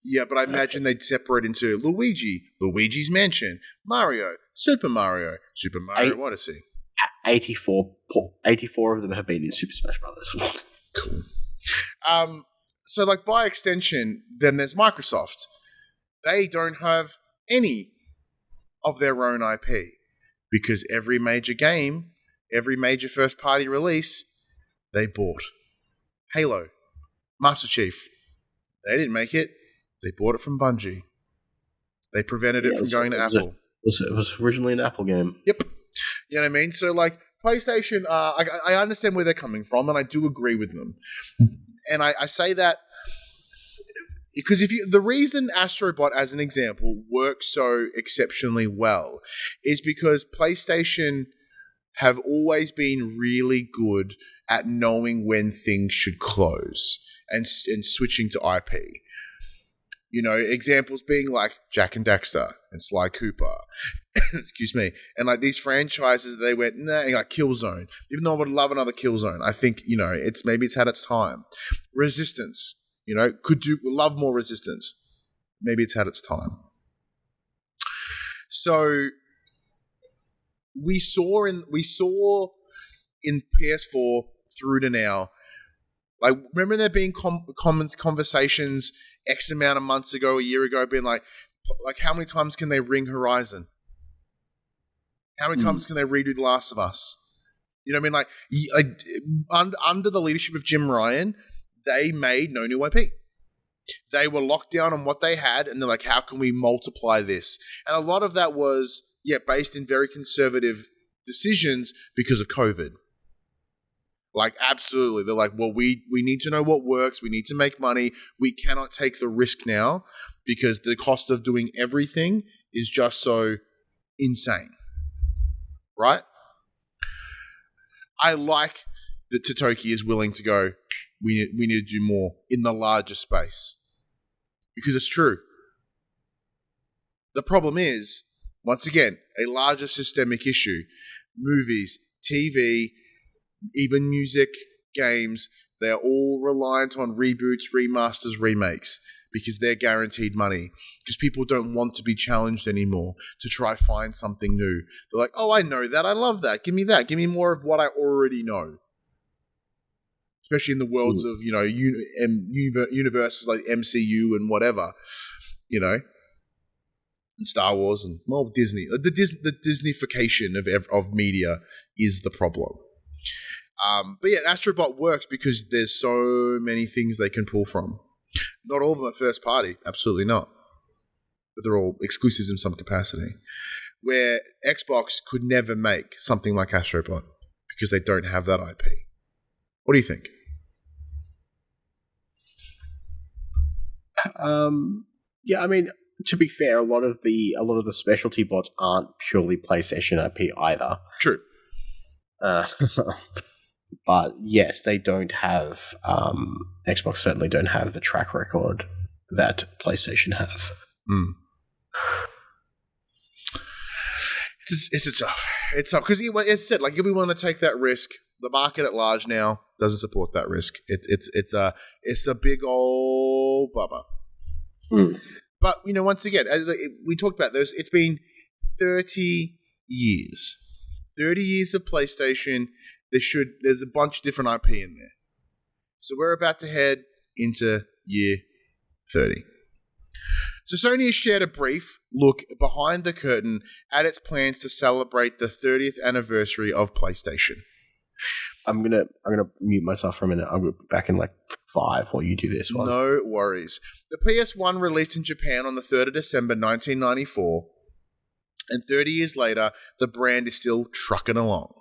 Yeah, but I imagine they'd separate into Luigi's Mansion, Mario, Super Mario Odyssey. 84 of them have been in Super Smash Brothers. Cool. So, like, by extension, then there's Microsoft. They don't have any of their own IP because every major game, every major first-party release, they bought. Halo, Master Chief, they didn't make it. They bought it from Bungie. They prevented it from going to Apple. It was originally an Apple game. Yep. You know what I mean? So, like, PlayStation, I understand where they're coming from, and I do agree with them. And I say that because the reason Astro Bot, as an example, works so exceptionally well is because PlayStation have always been really good at knowing when things should close and switching to IP. You know, examples being like Jak and Daxter and Sly Cooper, excuse me, and like these franchises, they went like Killzone. Even though I would love another Killzone, I think it's had its time. Resistance, love more Resistance. Maybe it's had its time. So we saw in PS4 through to now. Like, remember there being conversations X amount of months ago, a year ago, being like how many times can they ring Horizon? How many times can they redo The Last of Us? You know what I mean? Like under the leadership of Jim Ryan, they made no new IP. They were locked down on what they had, and they're like, how can we multiply this? And a lot of that was, based in very conservative decisions because of COVID. Like, absolutely. They're like, well, we need to know what works. We need to make money. We cannot take the risk now because the cost of doing everything is just so insane. Right? I like that Totoki is willing to go, we need to do more in the larger space. Because it's true. The problem is, once again, a larger systemic issue. Movies, TV, even music, games, they're all reliant on reboots, remasters, remakes because they're guaranteed money. Because people don't want to be challenged anymore to try find something new. They're like, oh, I know that. I love that. Give me that. Give me more of what I already know. Especially in the worlds of, universes like MCU and whatever, and Star Wars and, well, Disney. The Disneyfication of media is the problem. But yeah, Astro Bot works because there's so many things they can pull from. Not all of them are first party, absolutely not. But they're all exclusives in some capacity. Where Xbox could never make something like Astro Bot because they don't have that IP. What do you think? Yeah, I mean, to be fair, a lot of the specialty bots aren't purely PlayStation IP either. True. But yes, they don't have Xbox certainly don't have the track record that PlayStation have. It's tough. It's tough because it's said like you'll be willing to take that risk. The market at large now doesn't support that risk. It's a big old bubba. But once again, as we talked about, it's been 30 years. 30 years of PlayStation. There's a bunch of different IP in there. So we're about to head into year 30. So Sony has shared a brief look behind the curtain at its plans to celebrate the 30th anniversary of PlayStation. I'm gonna mute myself for a minute. I'll be back in like 5 while you do this one. No worries. The PS1 released in Japan on the 3rd of December 1994, and 30 years later, the brand is still trucking along.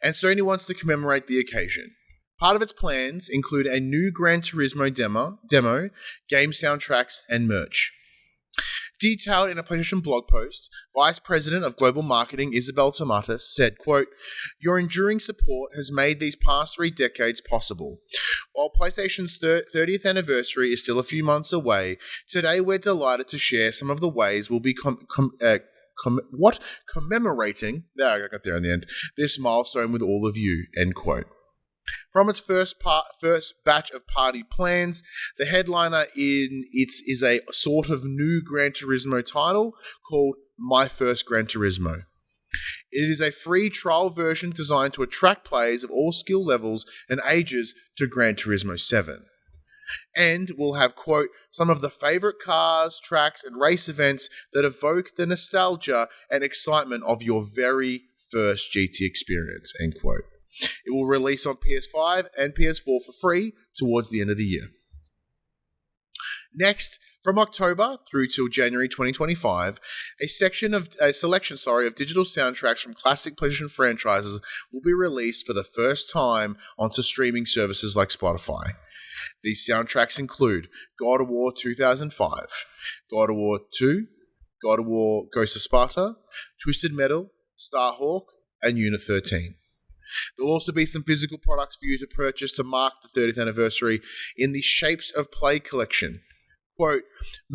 And Sony wants to commemorate the occasion. Part of its plans include a new Gran Turismo demo, game soundtracks, and merch. Detailed in a PlayStation blog post, Vice President of Global Marketing Isabel Tomatis said, quote, "Your enduring support has made these past 3 decades possible. While PlayStation's 30th anniversary is still a few months away, today we're delighted to share some of the ways we'll be commemorating, I got there in the end, this milestone with all of you," end quote. From its first batch of party plans, the headliner is a sort of new Gran Turismo title called My First Gran Turismo. It is a free trial version designed to attract players of all skill levels and ages to Gran Turismo 7. And will have, quote, some of the favorite cars, tracks, and race events that evoke the nostalgia and excitement of your very first GT experience, end quote. It will release on PS5 and PS4 for free towards the end of the year. Next, From October through till January 2025, a selection of digital soundtracks from classic PlayStation franchises will be released for the first time onto streaming services like Spotify. These soundtracks include God of War 2005, God of War 2, God of War Ghost of Sparta, Twisted Metal, Starhawk, and Unit 13. There will also be some physical products for you to purchase to mark the 30th anniversary in the Shapes of Play collection. Quote,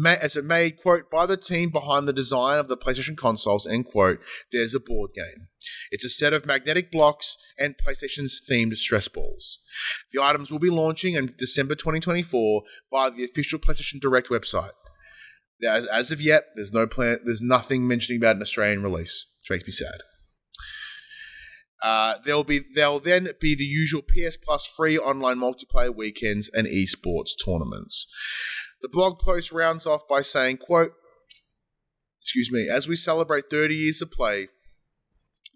as it made, quote, by the team behind the design of the PlayStation consoles, end quote, there's a board game. It's a set of magnetic blocks and PlayStation's themed stress balls. The items will be launching in December 2024 via the official PlayStation Direct website. As of yet, there's nothing mentioning about an Australian release, which makes me sad. There'll then be the usual PS Plus free online multiplayer weekends and esports tournaments. The blog post rounds off by saying, quote, as we celebrate 30 years of play,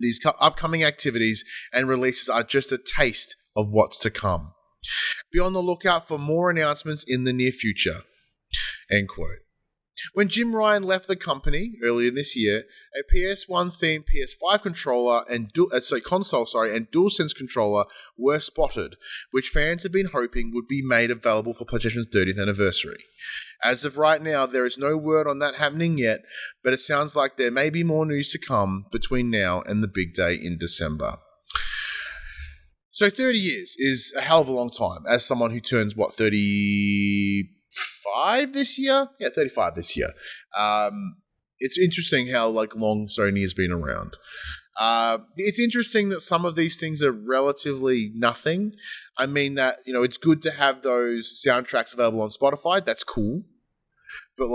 these upcoming activities and releases are just a taste of what's to come. Be on the lookout for more announcements in the near future, end quote. When Jim Ryan left the company earlier this year, a PS1 themed PS5 controller and console and DualSense controller were spotted, which fans have been hoping would be made available for PlayStation's 30th anniversary. As of right now, there is no word on that happening yet, but it sounds like there may be more news to come between now and the big day in December. So 30 years is a hell of a long time. As someone who turns, 35 this year? Yeah, 35 this year. It's interesting how long Sony has been around. It's interesting that some of these things are relatively nothing. I mean that, it's good to have those soundtracks available on Spotify. That's cool. But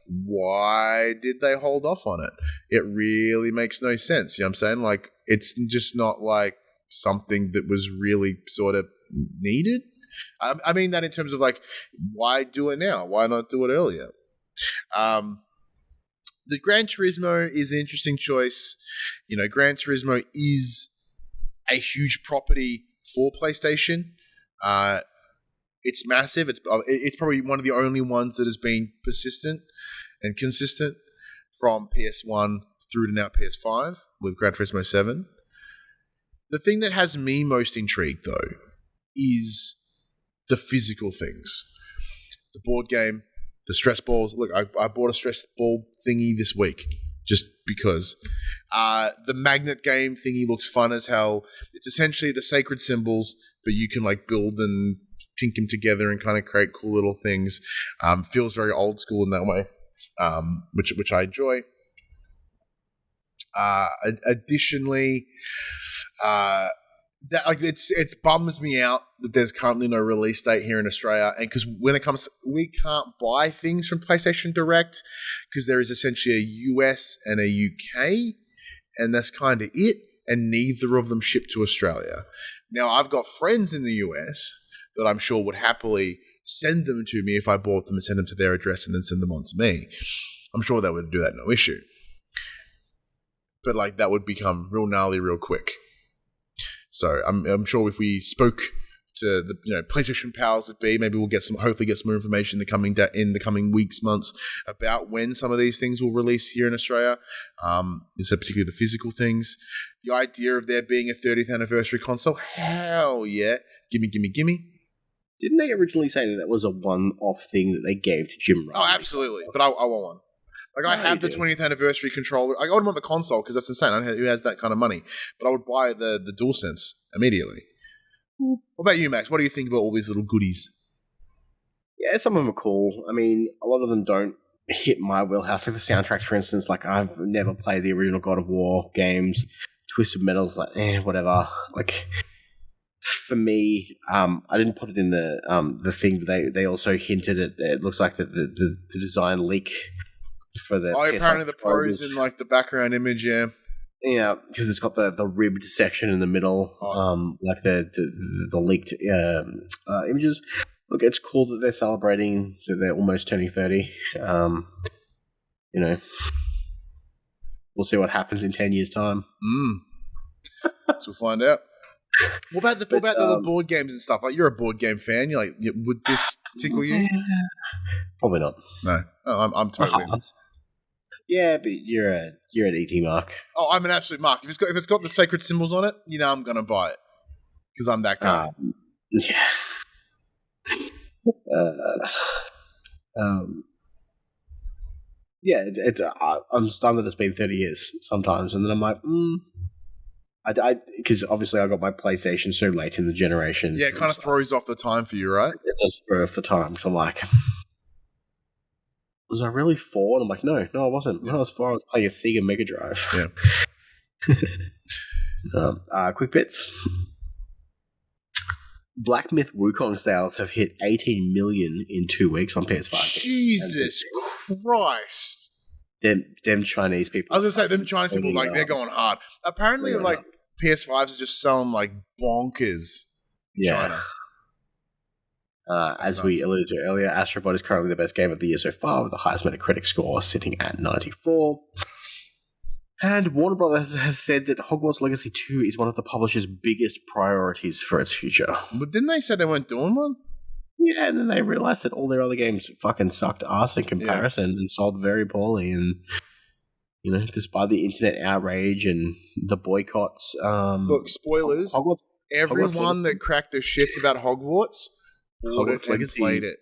why did they hold off on it? It really makes no sense. You know what I'm saying? It's just not something that was really sort of needed. I mean that in terms of why do it now? Why not do it earlier? The Gran Turismo is an interesting choice. Gran Turismo is a huge property for PlayStation. It's massive. It's probably one of the only ones that has been persistent and consistent from PS1 through to now PS5 with Gran Turismo 7. The thing that has me most intrigued, though, is the physical things. The board game, the stress balls. Look, I bought a stress ball thingy this week just because. The magnet game thingy looks fun as hell. It's essentially the sacred symbols, but you can build and tink them together and kind of create cool little things. Feels very old school in that way, which I enjoy. Additionally, it bums me out that there's currently no release date here in Australia, and because when it comes, we can't buy things from PlayStation Direct because there is essentially a US and a UK, and that's kind of it. And neither of them ship to Australia. Now, I've got friends in the US that I'm sure would happily send them to me if I bought them and send them to their address and then send them on to me. I'm sure they would do that, no issue. But that would become real gnarly real quick. So I'm sure if we spoke to the PlayStation powers that be, maybe we'll hopefully get some more information in the coming weeks, months about when some of these things will release here in Australia. So particularly the physical things. The idea of there being a 30th anniversary console, hell yeah, gimme. Didn't they originally say that was a one-off thing that they gave to Jim Ryan? Oh, absolutely. But I want one. I have the 20th anniversary controller. I wouldn't want the console because that's insane. I don't know who has that kind of money. But I would buy the DualSense immediately. What about you, Max? What do you think about all these little goodies? Yeah, some of them are cool. I mean, a lot of them don't hit my wheelhouse. Like the soundtracks, for instance. I've never played the original God of War games. Twisted Metal's whatever. For me, I didn't put it in the thing, but they also hinted at it looks like the design leak for the apparently the pros in the background image, yeah. Yeah, because it's got the ribbed section in the middle, the leaked images. Look, it's cool that they're celebrating that they're almost turning 30. We'll see what happens in 10 years' time. So we'll find out. What about the board games and stuff? You're a board game fan. Would this tickle you? Probably not. No, I'm totally. Yeah, but you're an ET mark. Oh, I'm an absolute mark. If it's got the sacred symbols on it, I'm gonna buy it because I'm that guy. Yeah. Yeah, I'm stunned that it's been 30 years sometimes, and then I'm like, because obviously I got my PlayStation so late in the generation. Yeah, it kind of throws off the time for you, right? It does throw off the time, so I'm like, was I really 4? And I'm like, no, I wasn't. When I was 4, I was playing a Sega Mega Drive. Yeah. QUICKBITS. Black Myth Wukong sales have hit 18 million in 2 weeks on PS5. Jesus Christ. Them Chinese people. I was going to say, them Chinese people, like, they're going hard. Apparently, like, PS5s are just selling, like, bonkers in China. As we alluded to earlier, Astro Bot is currently the best game of the year so far, with the highest Metacritic score sitting at 94. And Warner Brothers has said that Hogwarts Legacy 2 is one of the publisher's biggest priorities for its future. But didn't they say they weren't doing one? Yeah, and then they realized that all their other games fucking sucked ass in comparison and sold very poorly. And, despite the internet outrage and the boycotts... Look, spoilers. Everyone that cracked their shits about Hogwarts Legacy played it.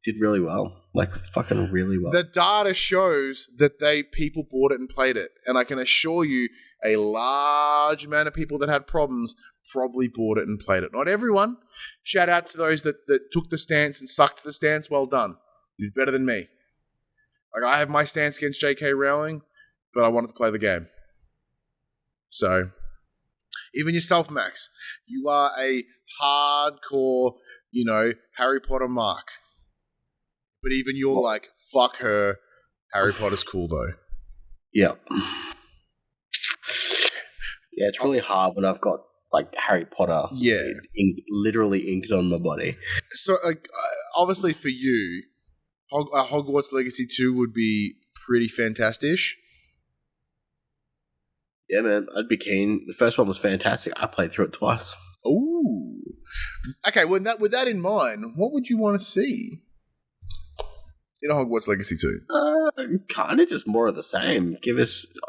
Did really well. Like, fucking really well. The data shows that people bought it and played it. And I can assure you, a large amount of people that had problems probably bought it and played it. Not everyone. Shout out to those that took the stance and stuck to the stance. Well done. You did better than me. Like, I have my stance against J.K. Rowling, but I wanted to play the game. So, even yourself, Max, you are a hardcore, Harry Potter mark. But even you're like, fuck her. Harry Potter's cool, though. Yeah. Yeah, it's really hard when I've got, like, Harry Potter literally inked on my body. So, like, obviously for you, Hogwarts Legacy 2 would be pretty fantastic. Yeah, man, I'd be keen. The first one was fantastic. I played through it twice. Ooh. Okay, with that in mind, what would you want to see in Hogwarts Legacy 2? Kind of just more of the same.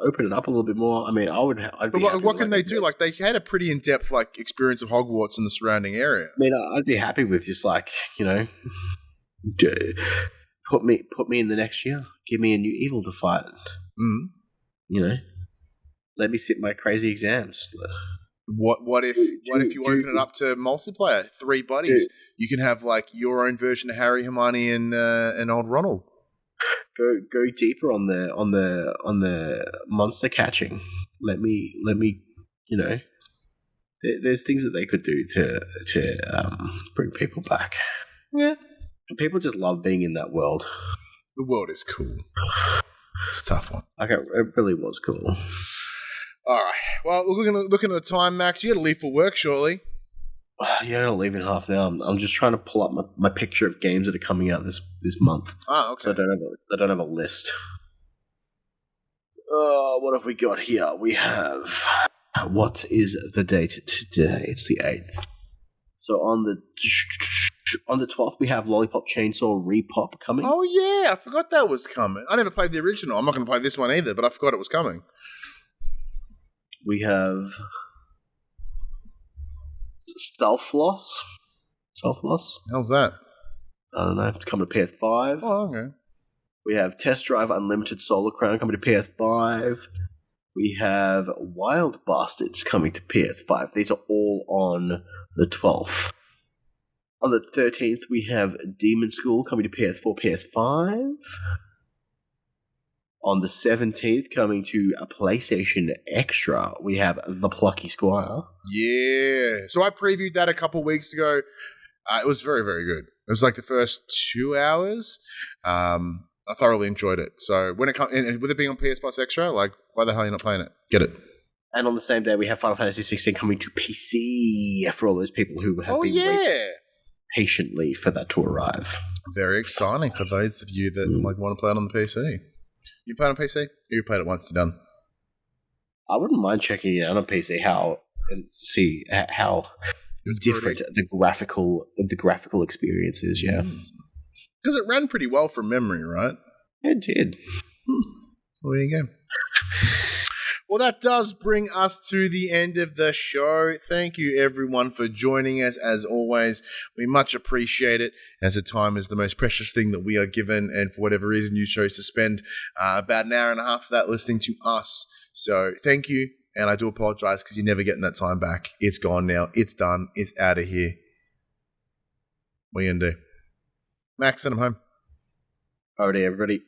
Open it up a little bit more. I mean, I'd be But what can they do? Like, they had a pretty in-depth, like, experience of Hogwarts and the surrounding area. I mean, I'd be happy with just, like, put me in the next year. Give me a new evil to fight. Mm-hmm. Let me sit my crazy exams. What if you open it up to multiplayer? 3 buddies. You can have, like, your own version of Harry, Hermione, and old Ronald. Go deeper on the monster catching. Let me. There's things that they could do to bring people back. Yeah, people just love being in that world. The world is cool. It's a tough one. Okay, it really was cool. All right. Well, looking at the time, Max, you got to leave for work shortly. Yeah, I'll leave in half an hour. I'm just trying to pull up my picture of games that are coming out this month. Oh, okay. So I don't have a list. What have we got here? We have... What is the date today? It's the 8th. So on the 12th, we have Lollipop Chainsaw Repop coming. Oh, yeah. I forgot that was coming. I never played the original. I'm not going to play this one either, but I forgot it was coming. We have... Stealthloss. How's that? I don't know. It's coming to PS5. Oh, okay. We have Test Drive Unlimited Solar Crown coming to PS5. We have Wild Bastards coming to PS5. These are all on the 12th. On the 13th, we have Demon School coming to PS4, PS5. On the 17th, coming to a PlayStation Extra, we have The Plucky Squire. Yeah. So I previewed that a couple weeks ago. It was very, very good. It was like the first 2 hours. I thoroughly enjoyed it. So when it comes, and with it being on PS Plus Extra, like, why the hell are you not playing it? Get it. And on the same day, we have Final Fantasy 16 coming to PC for all those people who have been waiting patiently for that to arrive. Very exciting for those of you that like want to play it on the PC. You play it on PC? You played it once, you're done. I wouldn't mind checking it out on PC and see how different the graphical experience is. Yeah. Because it ran pretty well from memory, right? It did. Well, there you go. Well, that does bring us to the end of the show. Thank you, everyone, for joining us. As always, we much appreciate it, as the time is the most precious thing that we are given, and for whatever reason, you chose to spend about an hour and a half of that listening to us. So thank you, and I do apologize because you're never getting that time back. It's gone now. It's done. It's out of here. What are you going to do? Max, send them home. Alrighty, everybody.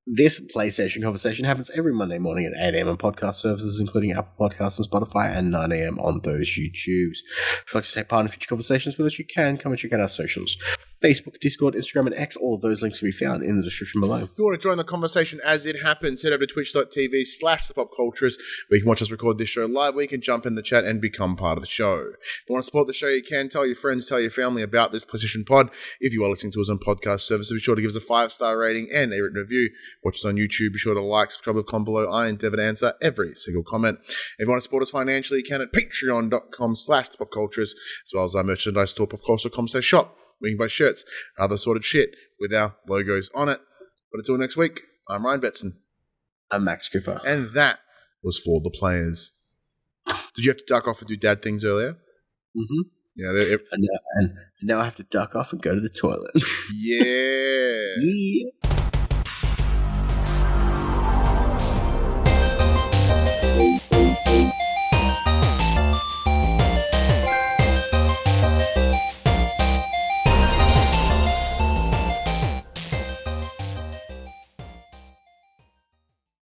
This PlayStation conversation happens every Monday morning at 8 a.m. on podcast services, including Apple Podcasts and Spotify, and 9 a.m. on those YouTubes. If you'd like to take part in future conversations with us, you can. Come and check out our socials. Facebook, Discord, Instagram, and X. All of those links can be found in the description below. If you want to join the conversation as it happens, head over to twitch.tv/thepopculturist, where you can watch us record this show live, where you can jump in the chat and become part of the show. If you want to support the show, you can. Tell your friends, tell your family about this PlayStation Pod. If you are listening to us on podcast services, be sure to give us a 5-star rating and a written review. Watch us on YouTube. Be sure to like, subscribe with a comment below. I endeavor to answer every single comment. If you want to support us financially, you can at patreon.com/thepopculturist, as well as our merchandise store, popculture.com/shop. We can buy shirts and other sorted shit with our logos on it. But until next week, I'm Ryan Betson. I'm Max Cooper. And that was for the players. Did you have to duck off and do dad things earlier? Mm-hmm. Yeah. And now I have to duck off and go to the toilet. Yeah. Yeah.